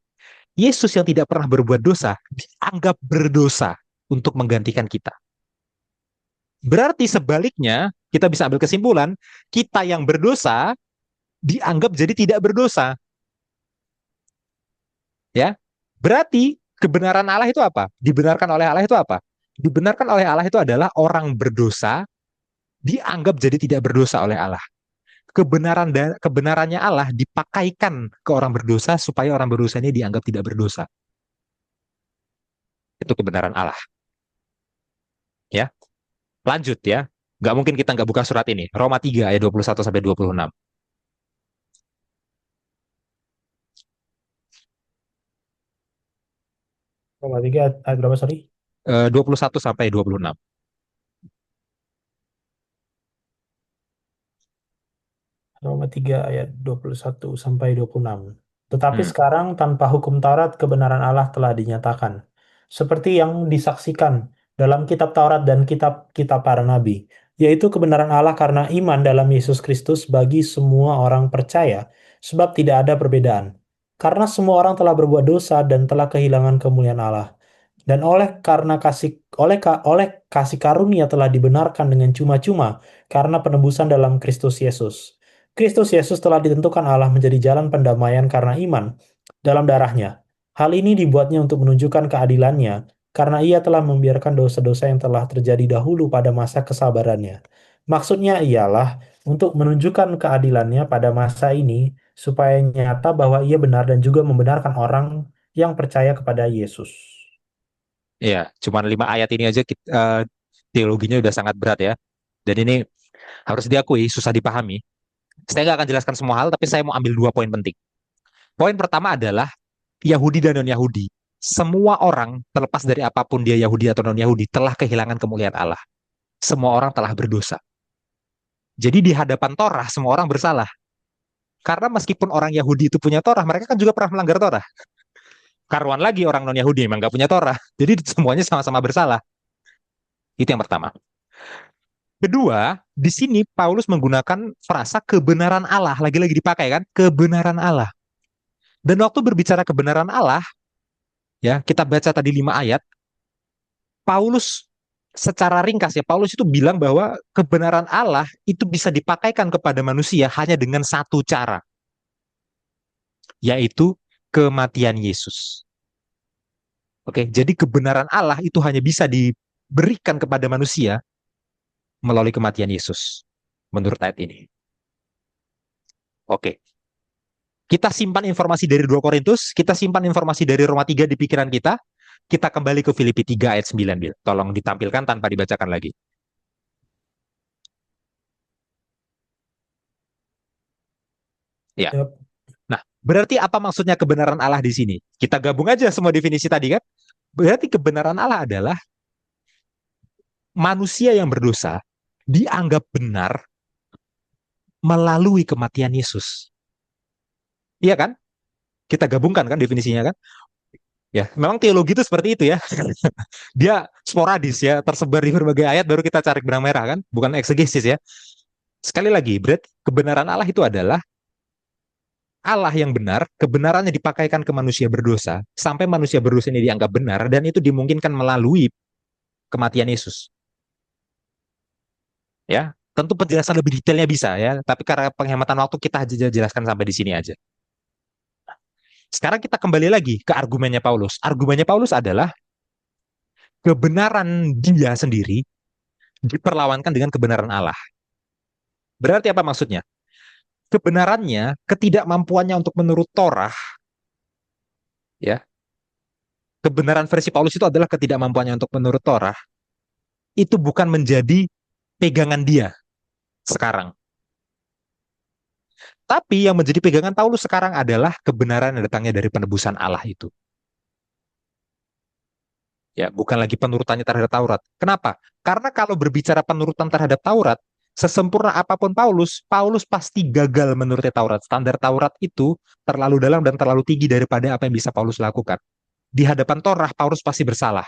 Yesus yang tidak pernah berbuat dosa, dianggap berdosa untuk menggantikan kita. Berarti sebaliknya, kita bisa ambil kesimpulan, kita yang berdosa dianggap jadi tidak berdosa. Ya, berarti kebenaran Allah itu apa? Dibenarkan oleh Allah itu apa? Dibenarkan oleh Allah itu adalah orang berdosa dianggap jadi tidak berdosa oleh Allah. Kebenarannya Allah dipakaikan ke orang berdosa supaya orang berdosa ini dianggap tidak berdosa. Itu kebenaran Allah. Ya, lanjut ya. Nggak mungkin kita nggak buka surat ini. Roma 3 ayat 21 sampai 26. Roma 3 ayat berapa, sorry? 21 sampai 26. Roma 3 ayat 21 sampai 26. Tetapi Hmm. sekarang tanpa hukum Taurat kebenaran Allah telah dinyatakan. Seperti yang disaksikan dalam kitab Taurat dan kitab-kitab para nabi, yaitu kebenaran Allah karena iman dalam Yesus Kristus bagi semua orang percaya, sebab tidak ada perbedaan. Karena semua orang telah berbuat dosa dan telah kehilangan kemuliaan Allah. Dan oleh kasih karunia telah dibenarkan dengan cuma-cuma karena penebusan dalam Kristus Yesus. Kristus Yesus telah ditentukan Allah menjadi jalan pendamaian karena iman dalam darahnya. Hal ini dibuatnya untuk menunjukkan keadilannya, karena ia telah membiarkan dosa-dosa yang telah terjadi dahulu pada masa kesabarannya. Maksudnya ialah untuk menunjukkan keadilannya pada masa ini, supaya nyata bahwa ia benar dan juga membenarkan orang yang percaya kepada Yesus. Iya, cuman 5 ayat ini aja teologinya udah sangat berat ya. Dan ini harus diakui susah dipahami. Saya nggak akan jelaskan semua hal, tapi saya mau ambil 2 poin penting. Poin pertama adalah Yahudi dan non-Yahudi, semua orang terlepas dari apapun dia Yahudi atau non-Yahudi telah kehilangan kemuliaan Allah. Semua orang telah berdosa. Jadi di hadapan Torah semua orang bersalah. Karena meskipun orang Yahudi itu punya Torah, mereka kan juga pernah melanggar Torah. Karuan lagi orang non-Yahudi memang nggak punya Torah. Jadi semuanya sama-sama bersalah. Itu yang pertama. Kedua, di sini Paulus menggunakan frasa kebenaran Allah. Lagi-lagi dipakai kan? Kebenaran Allah. Dan waktu berbicara kebenaran Allah, ya kita baca tadi 5 ayat, Paulus secara ringkas ya, Paulus itu bilang bahwa kebenaran Allah itu bisa dipakaikan kepada manusia hanya dengan satu cara, yaitu kematian Yesus. Oke, jadi kebenaran Allah itu hanya bisa diberikan kepada manusia melalui kematian Yesus, menurut ayat ini. Oke, kita simpan informasi dari 2 Korintus, kita simpan informasi dari Roma 3 di pikiran kita kembali ke Filipi 3 ayat 9, Bil. Tolong ditampilkan tanpa dibacakan lagi. Ya. Yap. Nah, berarti apa maksudnya kebenaran Allah di sini? Kita gabung aja semua definisi tadi kan. Berarti kebenaran Allah adalah manusia yang berdosa dianggap benar melalui kematian Yesus. Iya kan? Kita gabungkan kan definisinya kan? Ya, memang teologi itu seperti itu ya. Dia sporadis ya, tersebar di berbagai ayat baru kita cari benang merah kan, bukan eksegesis ya. Sekali lagi, berarti kebenaran Allah itu adalah Allah yang benar, kebenarannya dipakaikan ke manusia berdosa, sampai manusia berdosa ini dianggap benar, dan itu dimungkinkan melalui kematian Yesus. Ya, tentu penjelasan lebih detailnya bisa ya, tapi karena penghematan waktu kita jelaskan sampai di sini aja. Sekarang kita kembali lagi ke argumennya Paulus. Argumennya Paulus adalah kebenaran dia sendiri diperlawankan dengan kebenaran Allah. Berarti apa maksudnya? Kebenarannya, ketidakmampuannya untuk menurut Torah, ya, kebenaran versi Paulus itu adalah ketidakmampuannya untuk menurut Torah, itu bukan menjadi pegangan dia sekarang. Tapi yang menjadi pegangan Paulus sekarang adalah kebenaran yang datangnya dari penebusan Allah itu. Ya, bukan lagi penurutannya terhadap Taurat. Kenapa? Karena kalau berbicara penurutan terhadap Taurat, sesempurna apapun Paulus, Paulus pasti gagal menuruti Taurat. Standar Taurat itu terlalu dalam dan terlalu tinggi daripada apa yang bisa Paulus lakukan. Di hadapan Torah, Paulus pasti bersalah.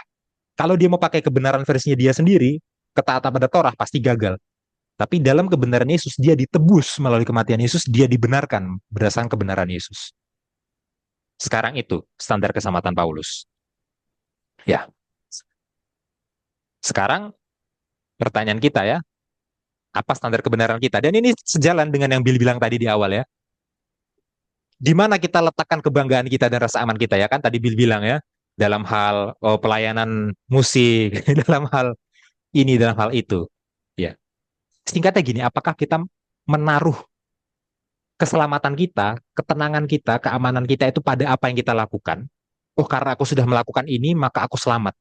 Kalau dia mau pakai kebenaran versinya dia sendiri, ketaatan pada Torah pasti gagal. Tapi dalam kebenaran Yesus, dia ditebus melalui kematian Yesus, dia dibenarkan berdasarkan kebenaran Yesus. Sekarang itu standar keselamatan Paulus. Ya, sekarang pertanyaan kita ya, apa standar kebenaran kita? Dan ini sejalan dengan yang Bill bilang tadi di awal ya. Di mana kita letakkan kebanggaan kita dan rasa aman kita ya kan? Tadi Bill bilang ya, dalam hal pelayanan musik, dalam hal ini, dalam hal itu. Ya, singkatnya gini, apakah kita menaruh keselamatan kita, ketenangan kita, keamanan kita itu pada apa yang kita lakukan? Oh, karena aku sudah melakukan ini, maka aku selamat.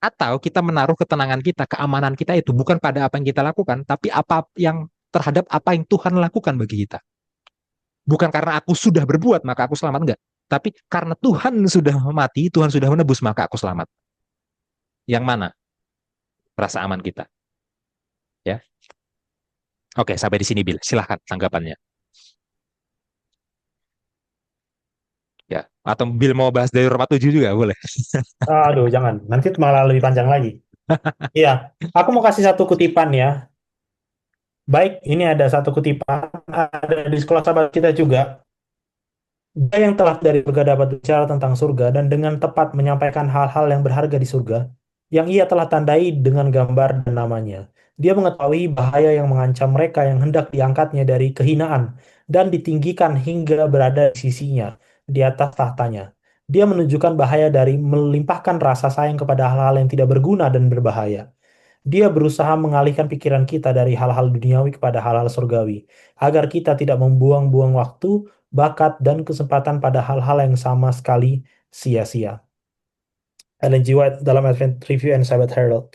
Atau kita menaruh ketenangan kita, keamanan kita itu bukan pada apa yang kita lakukan, tapi apa yang terhadap apa yang Tuhan lakukan bagi kita. Bukan karena aku sudah berbuat, maka aku selamat, enggak. Tapi karena Tuhan sudah mati, Tuhan sudah menebus, maka aku selamat. Yang mana? Rasa aman kita. Ya. Oke, sampai di sini, Bill. Silahkan tanggapannya. Ya. Atau Bill mau bahas dari Roma 7 juga, boleh. Aduh, jangan. Nanti malah lebih panjang lagi. Iya, aku mau kasih satu kutipan ya. Baik, ini ada satu kutipan, ada di sekolah sahabat kita juga. Dia yang telah dari surga dapat bicara tentang surga dan dengan tepat menyampaikan hal-hal yang berharga di surga, yang ia telah tandai dengan gambar dan namanya. Dia mengetahui bahaya yang mengancam mereka yang hendak diangkatnya dari kehinaan dan ditinggikan hingga berada di sisinya, di atas tahtanya. Dia menunjukkan bahaya dari melimpahkan rasa sayang kepada hal-hal yang tidak berguna dan berbahaya. Dia berusaha mengalihkan pikiran kita dari hal-hal duniawi kepada hal-hal surgawi, agar kita tidak membuang-buang waktu, bakat, dan kesempatan pada hal-hal yang sama sekali sia-sia. Ellen G. White dalam Advent Review and Sabbath Herald.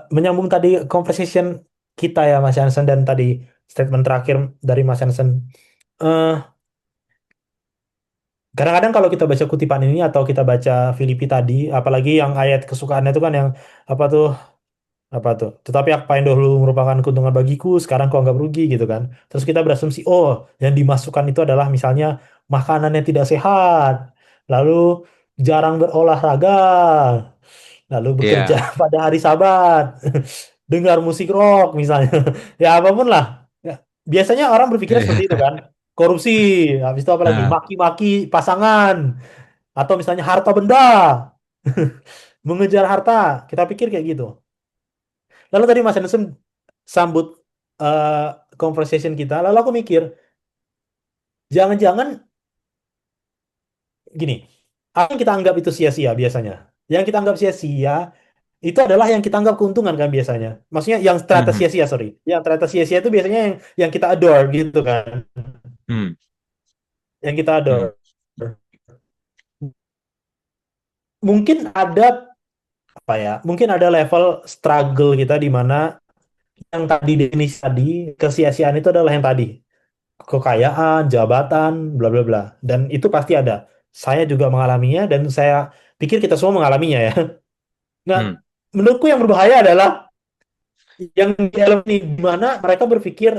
Menyambung tadi conversation kita ya Mas Hansen dan tadi statement terakhir dari Mas Hansen. Eh, Kadang-kadang kalau kita baca kutipan ini atau kita baca Filipi tadi, apalagi yang ayat kesukaannya itu kan yang apa tuh, tetapi apa yang dahulu merupakan keuntungan bagiku sekarang kau anggap rugi gitu kan. Terus kita berasumsi oh yang dimasukkan itu adalah misalnya makanan yang tidak sehat, lalu jarang berolahraga, lalu bekerja Iya. pada hari Sabat, dengar musik rock misalnya. Ya apapun lah. Ya, biasanya orang berpikir seperti itu kan. Korupsi, habis itu apa lagi? Nah, Maki-maki pasangan, atau misalnya harta benda, mengejar harta. Kita pikir kayak gitu. Lalu tadi Mas Henderson sambut eh, conversation kita. Lalu aku mikir, jangan-jangan gini, apa yang kita anggap itu sia-sia biasanya? Yang kita anggap sia-sia itu adalah yang kita anggap keuntungan kan biasanya. Maksudnya yang ternyata mhm, sia-sia, sorry. Yang ternyata sia-sia itu biasanya yang kita adore gitu kan. hmm, Yang kita hmm, adore. Mungkin ada apa ya? Mungkin ada level struggle kita di mana yang tadi definisi tadi, kesia-siaan itu adalah yang tadi. Kekayaan, jabatan, bla bla bla. Dan itu pasti ada. Saya juga mengalaminya dan saya pikir kita semua mengalaminya ya. Nah, hmm, menurutku yang berbahaya adalah yang di dalam ini di mana mereka berpikir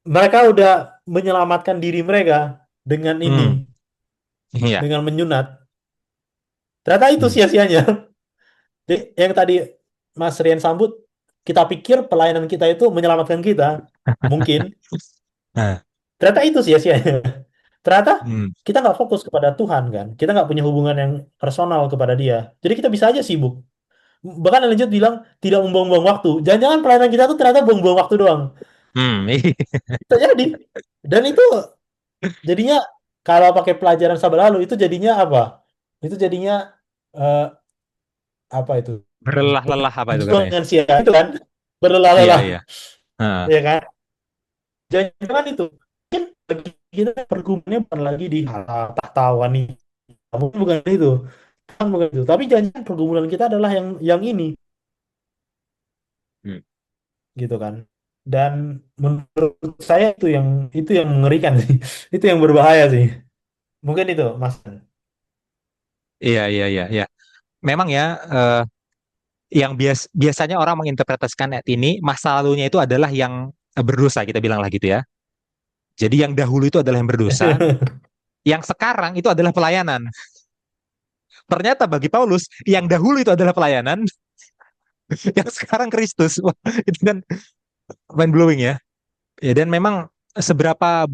mereka udah menyelamatkan diri mereka dengan ini, hmm, iya, dengan menyunat. Ternyata itu hmm. sia-sianya. Jadi, yang tadi Mas Rian sambut, kita pikir pelayanan kita itu menyelamatkan kita. Mungkin. Nah, Ternyata itu sia-sianya. Ternyata hmm. kita nggak fokus kepada Tuhan kan. Kita nggak punya hubungan yang personal kepada Dia. Jadi kita bisa aja sibuk. Bahkan yang lanjut bilang tidak membuang-buang waktu. Jangan-jangan pelayanan kita tuh ternyata buang-buang waktu doang. Hmm, Bisa jadi. Dan itu jadinya kalau pakai pelajaran sabar lalu itu jadinya apa? Itu jadinya eh, apa itu? berlelah-lelah apa itu katanya? Berjuang sia itu kan Iya, berlelah-lelah iya. Heeh, ya kan? Jangan itu kan bagi kita pergumulannya bukan lagi di hal tahta wanita, mungkin bukan itu, kan bukan itu. Tapi jangan pergumulan kita adalah yang ini hmm. gitu kan. Dan menurut saya itu yang mengerikan sih. Itu yang berbahaya sih. Mungkin itu, Mas. Iya, iya, iya, iya. Memang ya, eh, yang biasanya orang menginterpretasikan ayat ini, masa lalunya itu adalah yang berdosa, kita bilang lah gitu ya. Jadi yang dahulu itu adalah yang berdosa, yang sekarang itu adalah pelayanan. Ternyata bagi Paulus, yang dahulu itu adalah pelayanan, yang sekarang Kristus. Wah, itu kan mind blowing ya. Ya, dan memang seberapa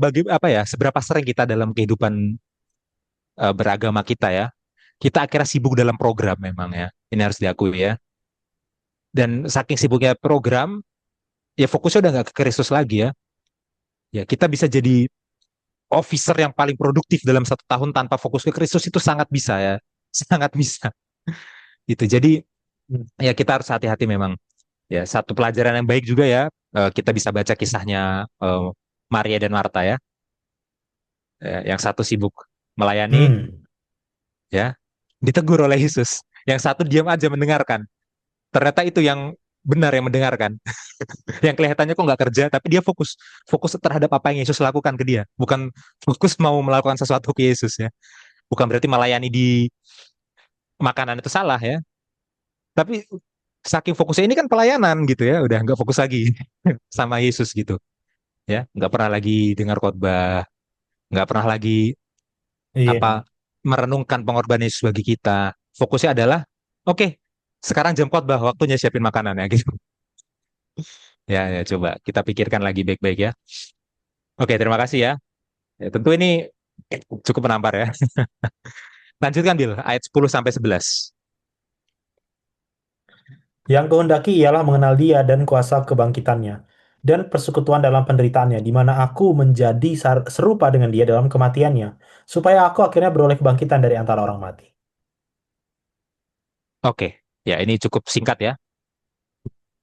sering kita dalam kehidupan beragama kita ya, kita akhirnya sibuk dalam program memang ya. Ini harus diakui ya. Dan saking sibuknya program, ya fokusnya udah nggak ke Kristus lagi ya. Ya, kita bisa jadi officer yang paling produktif dalam 1 tahun tanpa fokus ke Kristus itu sangat bisa ya. Sangat bisa. Gitu. Jadi ya kita harus hati-hati memang. Ya, satu pelajaran yang baik juga ya, kita bisa baca kisahnya Maria dan Marta ya. Yang satu sibuk melayani, Hmm. ya, ditegur oleh Yesus. Yang satu diam aja mendengarkan. Ternyata itu yang benar yang mendengarkan. Yang kelihatannya kok nggak kerja, tapi dia fokus fokus terhadap apa yang Yesus lakukan ke dia. Bukan fokus mau melakukan sesuatu ke Yesus ya. Bukan berarti melayani di makanan itu salah ya. Tapi saking fokusnya ini kan pelayanan gitu ya, udah nggak fokus lagi sama Yesus gitu ya. Nggak pernah lagi dengar khotbah, nggak pernah lagi Iya. apa merenungkan pengorbanan Yesus bagi kita. Fokusnya adalah oke, sekarang jam khotbah, waktunya siapin makanan ya gitu. Ya, ya coba kita pikirkan lagi baik-baik ya. Oke, terima kasih ya. Ya, tentu ini cukup menampar ya. Lanjutkan Bil, ayat 10 sampai 11. Yang kehendaki ialah mengenal Dia dan kuasa kebangkitannya dan persekutuan dalam penderitaannya, di mana aku menjadi serupa dengan Dia dalam kematiannya, supaya aku akhirnya beroleh kebangkitan dari antara orang mati. Oke, ya ini cukup singkat ya.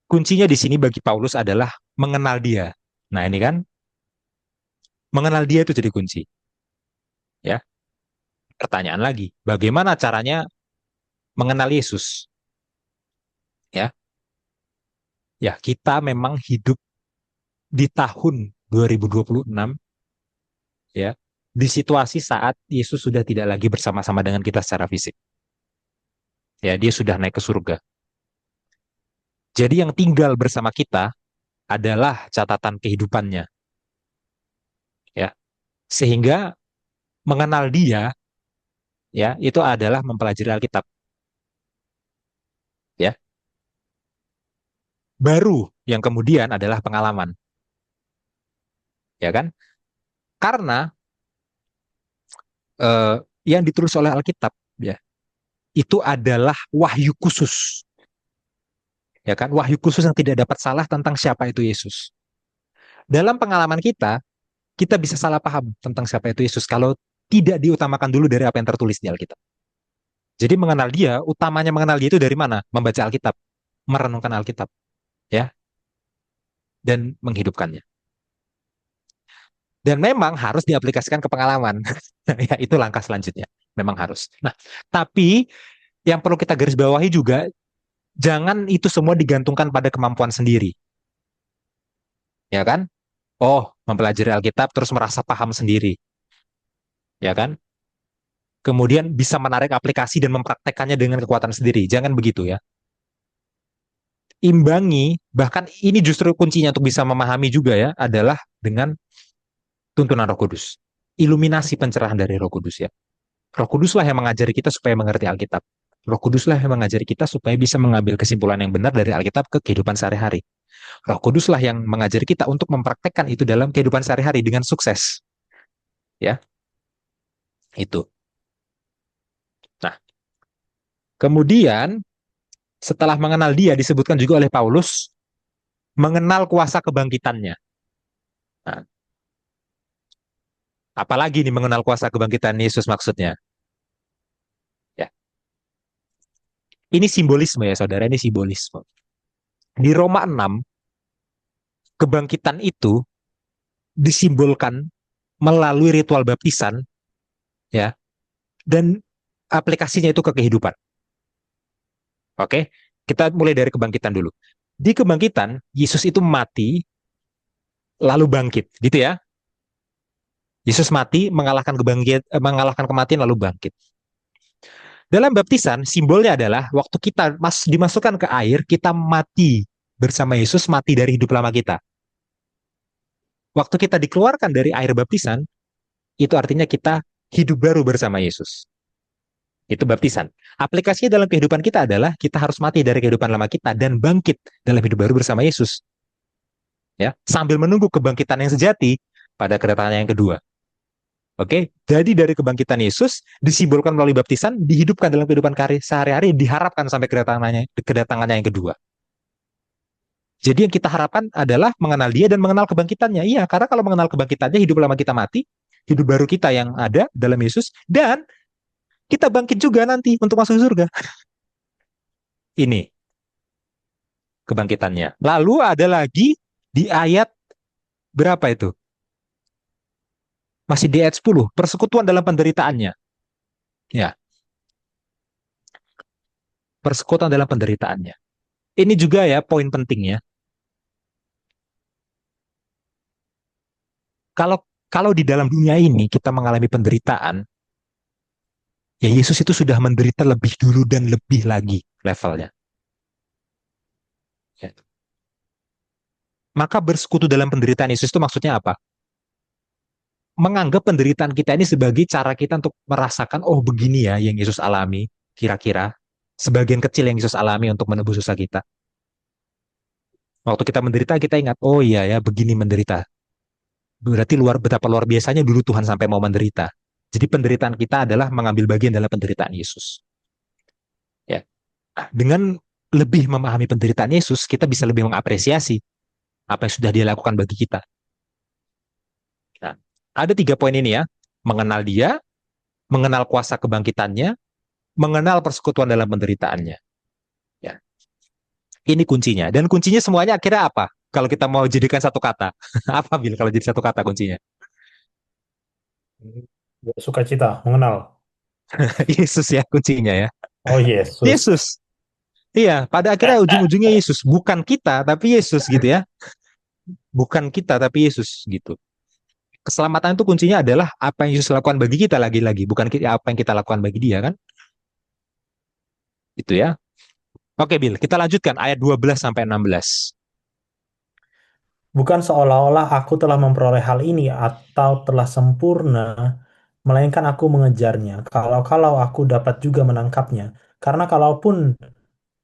Kuncinya di sini bagi Paulus adalah mengenal Dia. Nah, ini kan mengenal Dia itu jadi kunci, ya. Pertanyaan lagi, bagaimana caranya mengenal Yesus? Ya, ya kita memang hidup di tahun 2026 ya. di situasi saat Yesus sudah tidak lagi bersama-sama dengan kita secara fisik. Ya, dia sudah naik ke surga. Jadi yang tinggal bersama kita adalah catatan kehidupannya, ya. Sehingga mengenal dia, ya, itu adalah mempelajari Alkitab, ya. Baru yang kemudian adalah pengalaman, ya kan? Karena eh, yang ditulis oleh Alkitab, ya, itu adalah wahyu khusus, ya kan? Wahyu khusus yang tidak dapat salah tentang siapa itu Yesus. Dalam pengalaman kita bisa salah paham tentang siapa itu Yesus kalau tidak diutamakan dulu dari apa yang tertulis di Alkitab. Jadi mengenal dia, utamanya mengenal dia itu dari mana? Membaca Alkitab, merenungkan Alkitab, ya, dan menghidupkannya. Dan memang harus diaplikasikan ke pengalaman. Ya, itu langkah selanjutnya. Memang harus. Nah, tapi yang perlu kita garis bawahi juga, jangan itu semua digantungkan pada kemampuan sendiri. Ya kan? Oh, mempelajari Alkitab terus merasa paham sendiri. Ya kan? Kemudian bisa menarik aplikasi dan mempraktekkannya dengan kekuatan sendiri. Jangan begitu ya. Imbangi, bahkan ini justru kuncinya untuk bisa memahami juga ya, adalah dengan tuntunan Roh Kudus. Iluminasi pencerahan dari Roh Kudus ya. Roh Kuduslah yang mengajari kita supaya mengerti Alkitab. Roh Kuduslah yang mengajari kita supaya bisa mengambil kesimpulan yang benar dari Alkitab ke kehidupan sehari-hari. Roh Kuduslah yang mengajari kita untuk mempraktekkan itu dalam kehidupan sehari-hari dengan sukses. Ya, itu. Nah, kemudian setelah mengenal dia disebutkan juga oleh Paulus mengenal kuasa kebangkitannya. Nah, apalagi nih mengenal kuasa kebangkitan Yesus maksudnya. Ya, ini simbolisme ya saudara, ini simbolisme. Di Roma 6, kebangkitan itu disimbolkan melalui ritual baptisan ya, dan aplikasinya itu ke kehidupan. Oke, kita mulai dari kebangkitan dulu. Di kebangkitan, Yesus itu mati lalu bangkit, gitu ya. Yesus mati mengalahkan kematian lalu bangkit. Dalam baptisan, simbolnya adalah waktu kita dimasukkan ke air, kita mati bersama Yesus, mati dari hidup lama kita. Waktu kita dikeluarkan dari air baptisan, itu artinya kita hidup baru bersama Yesus. Itu baptisan. Aplikasinya dalam kehidupan kita adalah kita harus mati dari kehidupan lama kita dan bangkit dalam hidup baru bersama Yesus. Ya, sambil menunggu kebangkitan yang sejati pada kedatangan yang kedua. Oke, jadi dari kebangkitan Yesus disimbolkan melalui baptisan, dihidupkan dalam kehidupan sehari-hari, diharapkan sampai kedatangannya yang kedua. Jadi yang kita harapkan adalah mengenal dia dan mengenal kebangkitannya. Iya, karena kalau mengenal kebangkitannya, hidup lama kita mati, hidup baru kita yang ada dalam Yesus, dan kita bangkit juga nanti untuk masuk surga. Ini kebangkitannya. Lalu ada lagi di ayat berapa itu? Masih di ayat 10, persekutuan dalam penderitaannya. Ya, persekutuan dalam penderitaannya. Ini juga ya poin pentingnya. Kalau kalau di dalam dunia ini kita mengalami penderitaan, ya Yesus itu sudah menderita lebih dulu dan lebih lagi levelnya. Ya. Maka bersekutu dalam penderitaan Yesus itu maksudnya apa? Menganggap penderitaan kita ini sebagai cara kita untuk merasakan, oh begini ya yang Yesus alami, kira-kira. Sebagian kecil yang Yesus alami untuk menebus dosa kita. Waktu kita menderita, kita ingat, oh iya ya, begini menderita. Berarti betapa luar biasanya dulu Tuhan sampai mau menderita. Jadi penderitaan kita adalah mengambil bagian dalam penderitaan Yesus. Ya. Nah, dengan lebih memahami penderitaan Yesus, kita bisa lebih mengapresiasi apa yang sudah dia lakukan bagi kita. Nah, ada 3 poin ini ya. Mengenal dia, mengenal kuasa kebangkitannya, mengenal persekutuan dalam penderitaannya. Ya. Ini kuncinya. Dan kuncinya semuanya akhirnya apa? Kalau kita mau jadikan satu kata. Apa, Bil, kalau jadi satu kata kuncinya? Sukacita, mengenal. Yesus ya kuncinya ya. Oh, Yesus. Yesus. Iya, pada akhirnya ujung-ujungnya Yesus. Bukan kita, tapi Yesus gitu ya. Bukan kita, tapi Yesus gitu. Keselamatan itu kuncinya adalah apa yang Yesus lakukan bagi kita lagi-lagi, bukan apa yang kita lakukan bagi dia kan? Itu ya. Oke, Bill, kita lanjutkan ayat 12 sampai 16. Bukan seolah-olah aku telah memperoleh hal ini atau telah sempurna, melainkan aku mengejarnya. Kalau-kalau aku dapat juga menangkapnya. Karena kalaupun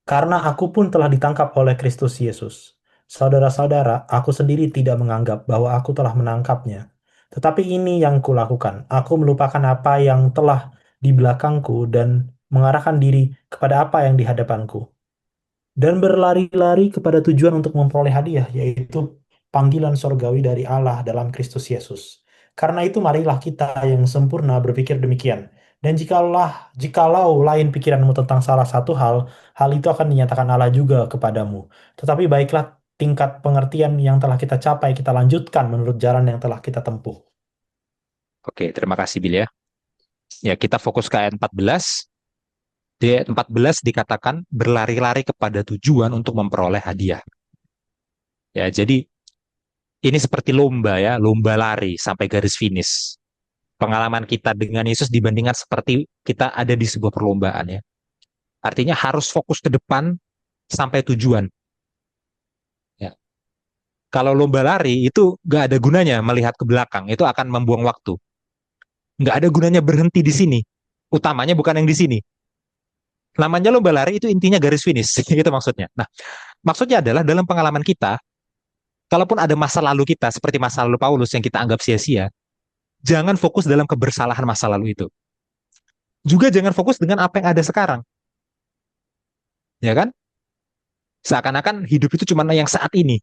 Karena aku pun telah ditangkap oleh Kristus Yesus. Saudara-saudara, aku sendiri tidak menganggap bahwa aku telah menangkapnya. Tetapi ini yang kulakukan. Aku melupakan apa yang telah di belakangku dan mengarahkan diri kepada apa yang di hadapanku. Dan berlari-lari kepada tujuan untuk memperoleh hadiah, yaitu panggilan sorgawi dari Allah dalam Kristus Yesus. Karena itu marilah kita yang sempurna berpikir demikian. Dan jikalau lain pikiranmu tentang salah satu hal, hal itu akan dinyatakan Allah juga kepadamu. Tetapi baiklah tingkat pengertian yang telah kita capai, kita lanjutkan menurut jalan yang telah kita tempuh. Oke, terima kasih Bill ya. Ya, kita fokus ke ayat 14. Di ayat 14 dikatakan berlari-lari kepada tujuan untuk memperoleh hadiah. Ya, jadi ini seperti lomba ya, lomba lari sampai garis finish. Pengalaman kita dengan Yesus dibandingkan seperti kita ada di sebuah perlombaan ya. Artinya harus fokus ke depan sampai tujuan. Ya. Kalau lomba lari itu nggak ada gunanya melihat ke belakang, itu akan membuang waktu. Nggak ada gunanya berhenti di sini. Utamanya bukan yang di sini. Namanya lomba lari itu intinya garis finish, itu maksudnya. Nah, maksudnya adalah dalam pengalaman kita, kalaupun ada masa lalu kita, seperti masa lalu Paulus yang kita anggap sia-sia, jangan fokus dalam kebersalahan masa lalu itu. Juga jangan fokus dengan apa yang ada sekarang, ya kan? Seakan-akan hidup itu cuma yang saat ini.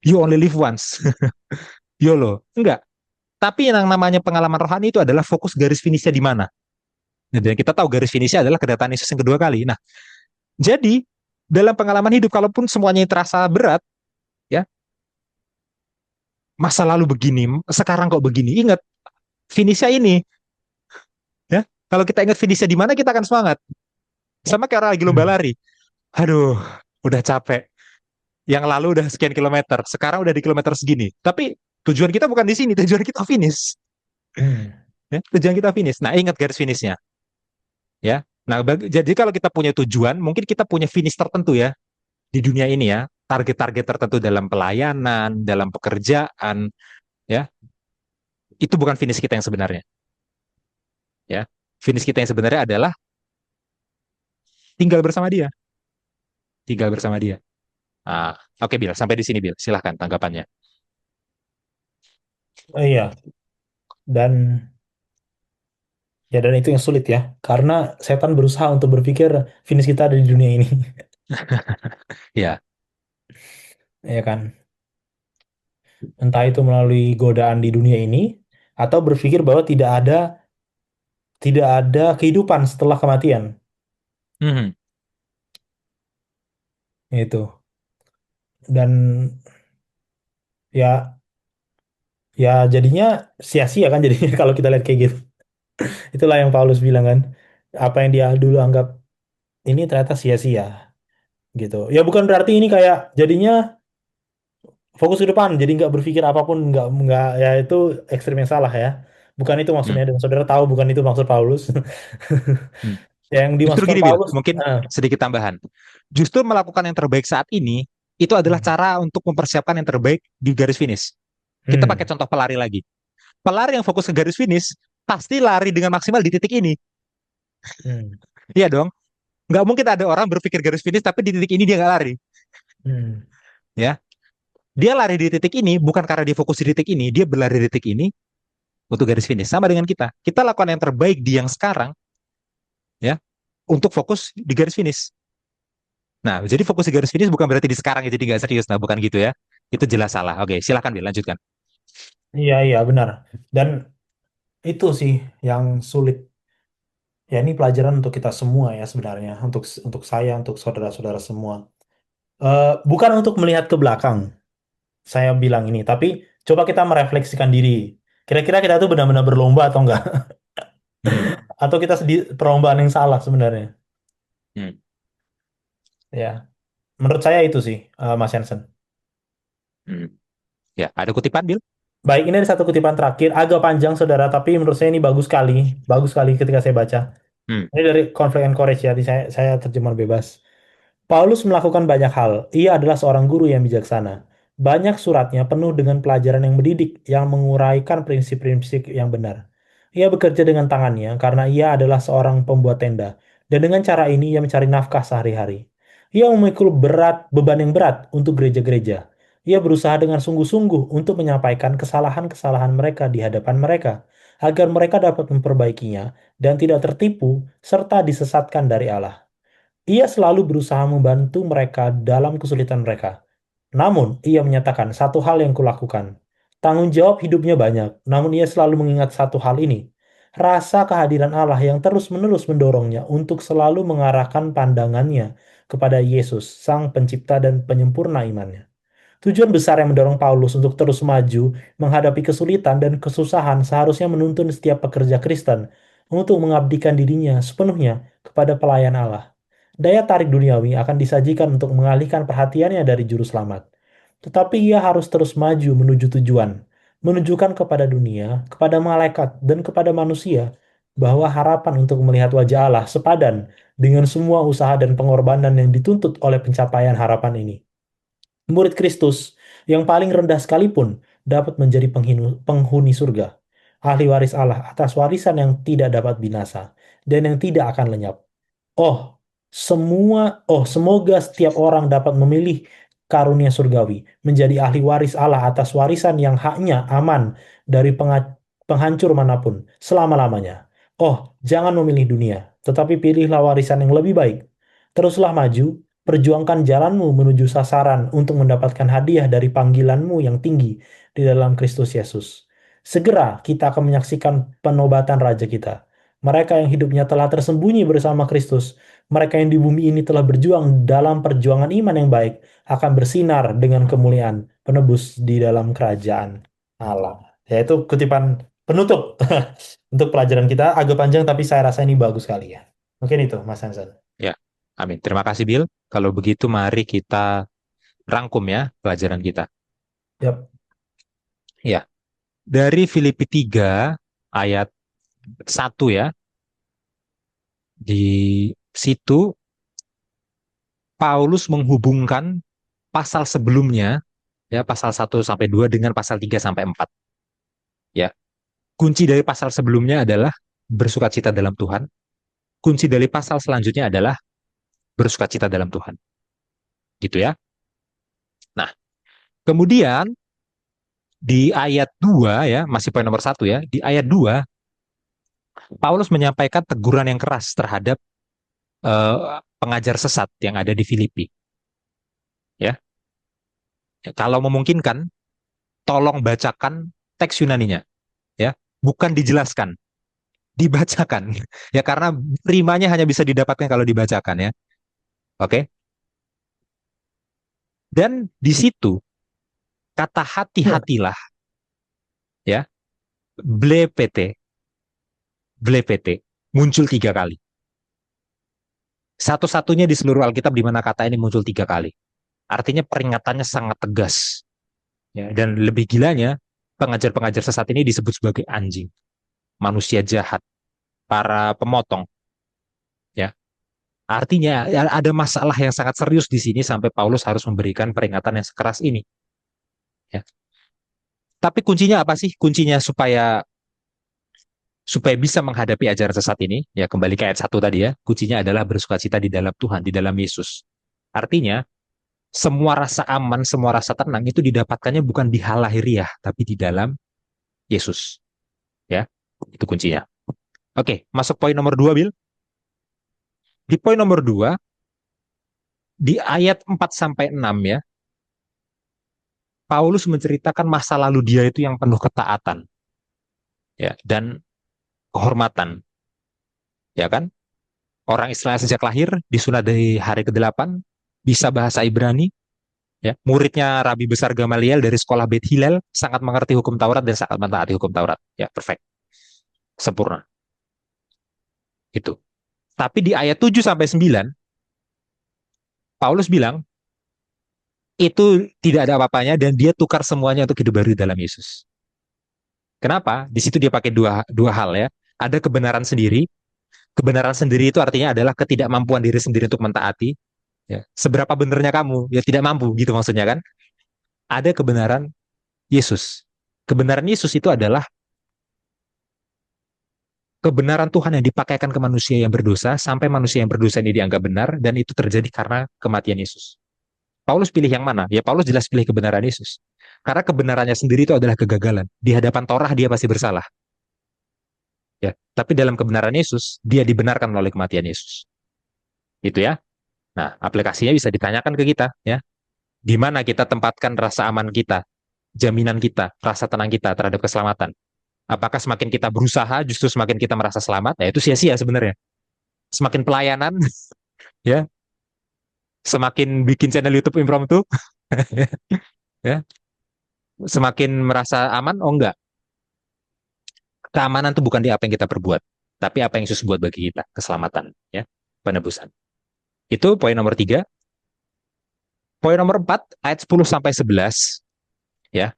You only live once. YOLO. Enggak. Tapi yang namanya pengalaman rohani itu adalah fokus garis finishnya di mana. Nah, dan kita tahu garis finishnya adalah kedatangan Yesus yang kedua kali. Nah, jadi dalam pengalaman hidup, kalaupun semuanya terasa berat, ya masa lalu begini, sekarang kok begini. Ingat, finishnya ini, ya. Kalau kita ingat finishnya di mana, kita akan semangat. Sama kayak orang lagi lomba Hmm. lari. Aduh, udah capek. Yang lalu udah sekian kilometer, sekarang udah di kilometer segini. Tapi tujuan kita bukan di sini, tujuan kita finish. Hmm. Ya, tujuan kita finish. Nah, ingat garis finishnya, ya. Nah, jadi kalau kita punya tujuan, mungkin kita punya finish tertentu ya di dunia ini ya, target-target tertentu dalam pelayanan, dalam pekerjaan, ya. Itu bukan finish kita yang sebenarnya, ya. Finish kita yang sebenarnya adalah tinggal bersama dia, tinggal bersama dia. Ah, oke Bill, sampai di sini Bill. Silahkan tanggapannya. Iya, dan dan itu yang sulit ya, karena setan berusaha untuk berpikir finish kita ada di dunia ini, Ya. ya kan? Entah itu melalui godaan di dunia ini atau berpikir bahwa tidak ada kehidupan setelah kematian. Mhm. Itu. Dan ya ya jadinya sia-sia kan jadinya kalau kita lihat kayak gitu. Itulah yang Paulus bilang kan. Apa yang dia dulu anggap ini ternyata sia-sia gitu. Ya bukan berarti ini kayak jadinya fokus ke depan, jadi nggak berpikir apapun, nggak ya itu ekstrim yang salah ya. Bukan itu Hmm. maksudnya dan saudara tahu bukan itu maksud Paulus. Hmm. Yang Justru dimaksudkan gini Bill, Paulus, mungkin eh, sedikit tambahan. Justru melakukan yang terbaik saat ini itu adalah hmm, cara untuk mempersiapkan yang terbaik di garis finish. Kita pakai hmm, contoh pelari lagi. Pelari yang fokus ke garis finish pasti lari dengan maksimal di titik ini. hmm, Iya dong. Nggak mungkin ada orang berpikir garis finish tapi di titik ini dia nggak lari. hmm, Ya, dia lari di titik ini bukan karena dia fokus di titik ini, dia berlari di titik ini untuk garis finish. Sama dengan kita. Kita lakukan yang terbaik di yang sekarang, ya, untuk fokus di garis finish. Nah, jadi fokus di garis finish bukan berarti di sekarang ya jadi nggak serius. Nah, bukan gitu ya. Itu jelas salah. Oke, silakan Bill, lanjutkan. iya iya benar. Dan itu sih yang sulit. Ya ini pelajaran untuk kita semua ya sebenarnya, untuk saya, untuk saudara-saudara semua. Bukan untuk melihat ke belakang, saya bilang ini, tapi coba kita merefleksikan diri. Kira-kira kita tuh benar-benar berlomba atau enggak? Hmm, Atau kita di perlombaan yang salah sebenarnya? hmm, Ya, menurut saya itu sih, Mas Hansen. hmm. Ya, ada kutipan Bill? Baik, ini ada satu kutipan terakhir, agak panjang saudara, tapi menurut saya ini bagus sekali ketika saya baca. Hmm. Ini dari Conflict and Courage ya, saya terjemah bebas. Paulus melakukan banyak hal. Ia adalah seorang guru yang bijaksana. Banyak suratnya penuh dengan pelajaran yang mendidik, yang menguraikan prinsip-prinsip yang benar. Ia bekerja dengan tangannya karena ia adalah seorang pembuat tenda, dan dengan cara ini ia mencari nafkah sehari-hari. Ia memikul beban yang berat untuk gereja-gereja. Ia berusaha dengan sungguh-sungguh untuk menyampaikan kesalahan-kesalahan mereka di hadapan mereka, agar mereka dapat memperbaikinya dan tidak tertipu serta disesatkan dari Allah. Ia selalu berusaha membantu mereka dalam kesulitan mereka. Namun, ia menyatakan satu hal yang kulakukan. Tanggung jawab hidupnya banyak, namun ia selalu mengingat satu hal ini. Rasa kehadiran Allah yang terus-menerus mendorongnya untuk selalu mengarahkan pandangannya kepada Yesus, Sang Pencipta dan Penyempurna imannya. Tujuan besar yang mendorong Paulus untuk terus maju menghadapi kesulitan dan kesusahan seharusnya menuntun setiap pekerja Kristen untuk mengabdikan dirinya sepenuhnya kepada pelayan Allah. Daya tarik duniawi akan disajikan untuk mengalihkan perhatiannya dari juru selamat. Tetapi ia harus terus maju menuju tujuan, menunjukkan kepada dunia, kepada malaikat, dan kepada manusia bahwa harapan untuk melihat wajah Allah sepadan dengan semua usaha dan pengorbanan yang dituntut oleh pencapaian harapan ini. Murid Kristus yang paling rendah sekalipun dapat menjadi penghuni surga, ahli waris Allah atas warisan yang tidak dapat binasa dan yang tidak akan lenyap. Semoga setiap orang dapat memilih karunia surgawi, menjadi ahli waris Allah atas warisan yang haknya aman dari penghancur manapun selama-lamanya. Jangan memilih dunia, tetapi pilihlah warisan yang lebih baik. Teruslah maju, perjuangkan jalanmu menuju sasaran untuk mendapatkan hadiah dari panggilanmu yang tinggi di dalam Kristus Yesus. Segera kita akan menyaksikan penobatan Raja kita. Mereka yang hidupnya telah tersembunyi bersama Kristus, mereka yang di bumi ini telah berjuang dalam perjuangan iman yang baik, akan bersinar dengan kemuliaan penebus di dalam kerajaan Allah. Yaitu kutipan penutup untuk pelajaran kita. Agak panjang, tapi saya rasa ini bagus sekali ya. Mungkin itu, Mas Hansen. Ya, amin. Terima kasih, Bill. Kalau begitu, mari kita rangkum ya pelajaran kita. Yap. Ya, dari Filipi 3 ayat 1 ya, di situ Paulus menghubungkan pasal sebelumnya, ya pasal 1 sampai 2 dengan pasal 3 sampai 4. Ya, kunci dari pasal sebelumnya adalah bersukacita dalam Tuhan. Kunci dari pasal selanjutnya adalah bersukacita dalam Tuhan. Gitu ya. Nah, kemudian di ayat 2 ya, masih poin nomor 1 ya, di ayat 2 Paulus menyampaikan teguran yang keras terhadap pengajar sesat yang ada di Filipi. Ya, kalau memungkinkan, tolong bacakan teks Yunaninya. Ya, bukan dijelaskan, dibacakan. Ya, karena rimanya hanya bisa didapatkan kalau dibacakan ya. Oke. Dan di situ kata hati-hatilah ya, blepete, blepete muncul 3 kali. Satu-satunya di seluruh Alkitab di mana kata ini muncul 3 kali. Artinya peringatannya sangat tegas. Ya, dan lebih gilanya, pengajar-pengajar sesat ini disebut sebagai anjing, manusia jahat, para pemotong. Ya, artinya ada masalah yang sangat serius di sini sampai Paulus harus memberikan peringatan yang sekeras ini. Ya. Tapi kuncinya apa sih? Kuncinya supaya bisa menghadapi ajaran sesat ini, ya kembali ke ayat 1 tadi ya, kuncinya adalah bersukacita di dalam Tuhan, di dalam Yesus. Artinya, semua rasa aman, semua rasa tenang itu didapatkannya bukan di hal lahiriah, tapi di dalam Yesus. Ya, itu kuncinya. Oke, masuk poin nomor 2, Bill. Di poin nomor 2, di ayat 4 sampai 6 ya, Paulus menceritakan masa lalu dia itu yang penuh ketaatan ya dan kehormatan. Ya kan? Orang Israel sejak lahir disunat dari hari ke-8, bisa bahasa Ibrani, ya. Muridnya Rabi besar Gamaliel dari sekolah Beit Hillel, sangat mengerti hukum Taurat dan sangat mentaati hukum Taurat. Ya, perfect. Sempurna. Itu. Tapi di ayat 7 sampai 9, Paulus bilang itu tidak ada apa-apanya dan dia tukar semuanya untuk hidup baru dalam Yesus. Kenapa? Di situ dia pakai dua hal ya. Ada kebenaran sendiri. Kebenaran sendiri itu artinya adalah ketidakmampuan diri sendiri untuk mentaati. Ya. Seberapa benernya kamu, ya tidak mampu gitu maksudnya kan. Ada kebenaran Yesus. Kebenaran Yesus itu adalah kebenaran Tuhan yang dipakaikan ke manusia yang berdosa sampai manusia yang berdosa ini dianggap benar dan itu terjadi karena kematian Yesus. Paulus pilih yang mana? Ya Paulus jelas pilih kebenaran Yesus. Karena kebenarannya sendiri itu adalah kegagalan. Di hadapan Torah dia pasti bersalah. Ya, tapi dalam kebenaran Yesus dia dibenarkan melalui kematian Yesus. Itu ya. Nah, aplikasinya bisa ditanyakan ke kita ya. Di mana kita tempatkan rasa aman kita, jaminan kita, rasa tenang kita terhadap keselamatan. Apakah semakin kita berusaha justru semakin kita merasa selamat? Ya itu sia-sia sebenarnya. Semakin pelayanan ya, semakin bikin channel YouTube impromptu ya, semakin merasa aman. Oh enggak, keamanan itu bukan di apa yang kita perbuat, tapi apa yang Yesus buat bagi kita, keselamatan ya, penebusan. Itu poin nomor 3. Poin nomor 4 ayat 10 sampai 11 ya.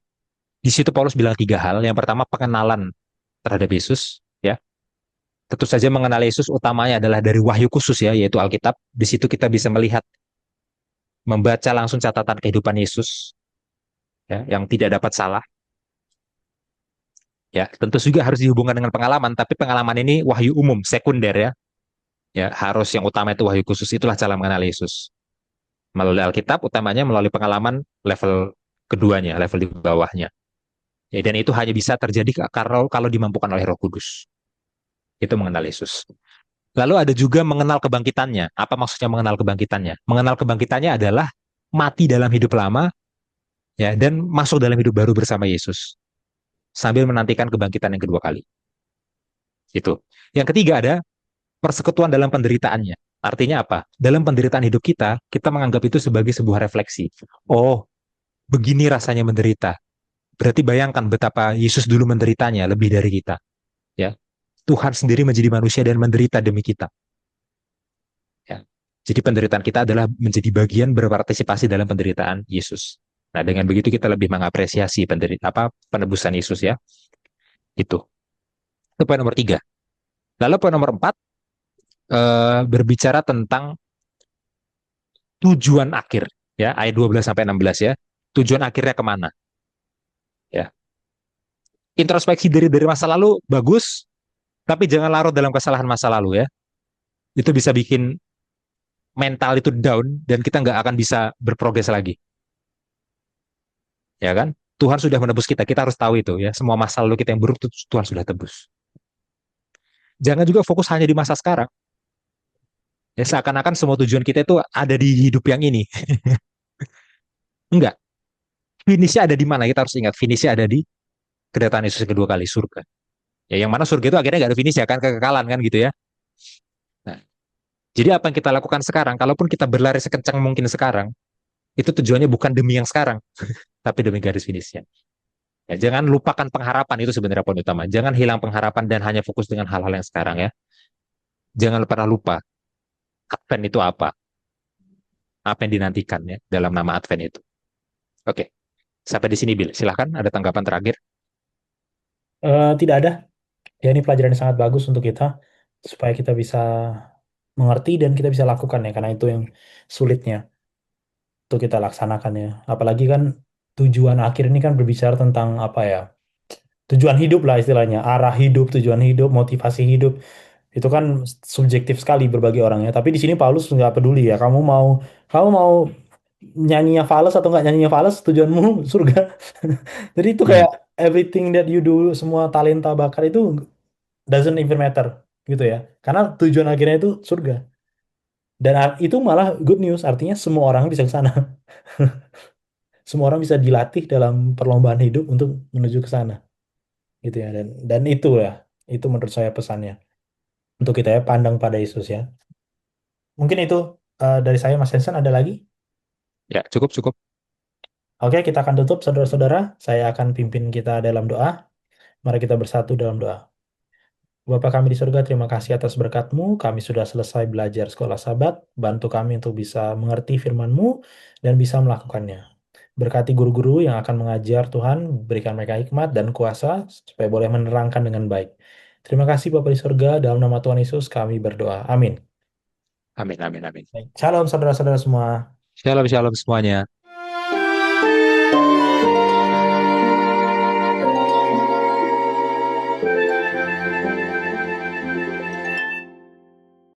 Di situ Paulus bilang 3 hal. Yang pertama pengenalan terhadap Yesus ya. Tentu saja mengenal Yesus utamanya adalah dari wahyu khusus ya, yaitu Alkitab. Di situ kita bisa melihat, membaca langsung catatan kehidupan Yesus ya, yang tidak dapat salah. Ya, tentu juga harus dihubungkan dengan pengalaman, tapi pengalaman ini wahyu umum, sekunder ya. Ya, harus yang utama itu wahyu khusus. Itulah cara mengenal Yesus. Melalui Alkitab, utamanya melalui pengalaman level keduanya, level di bawahnya. Ya, dan itu hanya bisa terjadi kalau dimampukan oleh Roh Kudus. Itu mengenal Yesus. Lalu ada juga mengenal kebangkitannya. Apa maksudnya mengenal kebangkitannya? Mengenal kebangkitannya adalah mati dalam hidup lama ya dan masuk dalam hidup baru bersama Yesus sambil menantikan kebangkitan yang kedua kali. Itu. Yang ketiga ada persekutuan dalam penderitaannya. Artinya apa? Dalam penderitaan hidup kita, kita menganggap itu sebagai sebuah refleksi. Oh, begini rasanya menderita. Berarti bayangkan betapa Yesus dulu menderitanya lebih dari kita. Ya, Tuhan sendiri menjadi manusia dan menderita demi kita. Ya. Jadi penderitaan kita adalah menjadi bagian berpartisipasi dalam penderitaan Yesus. Nah, dengan begitu kita lebih mengapresiasi penebusan Yesus ya. Itu. Itu poin nomor 3. Lalu poin nomor 4 berbicara tentang tujuan akhir ya, ayat 12 sampai 16 ya. Tujuan akhirnya kemana? Ya. Introspeksi dari masa lalu bagus, tapi jangan larut dalam kesalahan masa lalu ya. Itu bisa bikin mental itu down dan kita nggak akan bisa berprogres lagi. Ya kan? Tuhan sudah menebus kita, kita harus tahu itu ya. Semua masa lalu kita yang buruk itu Tuhan sudah tebus. Jangan juga fokus hanya di masa sekarang. Ya seakan-akan semua tujuan kita itu ada di hidup yang ini. Enggak. Finishnya ada di mana? Kita harus ingat finishnya ada di kedatangan Yesus kedua kali, surga. Ya yang mana surga itu akhirnya nggak ada finish ya kan, kekekalan kan gitu ya. Nah, jadi apa yang kita lakukan sekarang? Kalaupun kita berlari sekencang mungkin sekarang, itu tujuannya bukan demi yang sekarang, tapi demi garis finishnya. Ya, jangan lupakan pengharapan itu sebenarnya poin utama. Jangan hilang pengharapan dan hanya fokus dengan hal-hal yang sekarang ya. Jangan pernah lupa Advent itu apa? Apa yang dinantikan ya dalam nama Advent itu. Oke, sampai di sini Bill. Silahkan ada tanggapan terakhir. Tidak ada. Ya, ini pelajaran yang sangat bagus untuk kita supaya kita bisa mengerti dan kita bisa lakukan ya, karena itu yang sulitnya untuk kita laksanakan ya. Apalagi kan tujuan akhir ini kan berbicara tentang apa ya? Tujuan hidup lah istilahnya, arah hidup, tujuan hidup, motivasi hidup. Itu kan subjektif sekali berbagi orangnya. Tapi di sini Paulus nggak peduli ya. Kamu mau nyanyinya fals atau nggak nyanyinya fals, tujuanmu surga. Jadi itu Hmm. kayak everything that you do, semua talenta bakat itu doesn't even matter gitu ya. Karena tujuan akhirnya itu surga. Dan itu malah good news, artinya semua orang bisa ke sana. Semua orang bisa dilatih dalam perlombaan hidup untuk menuju ke sana gitu ya. Dan itu ya, itu menurut saya pesannya untuk kita ya, pandang pada Yesus ya. Mungkin itu dari saya, Mas Henson, ada lagi? Ya, cukup cukup. Oke, kita akan tutup saudara-saudara. Saya akan pimpin kita dalam doa. Mari kita bersatu dalam doa. Bapa kami di surga, terima kasih atas berkat-Mu. Kami sudah selesai belajar sekolah Sabat. Bantu kami untuk bisa mengerti firman-Mu dan bisa melakukannya. Berkati guru-guru yang akan mengajar Tuhan, berikan mereka hikmat dan kuasa supaya boleh menerangkan dengan baik. Terima kasih Bapa di surga, dalam nama Tuhan Yesus kami berdoa. Amin. Amin, amin, amin. Baik. Shalom saudara-saudara semua. Shalom, shalom semuanya.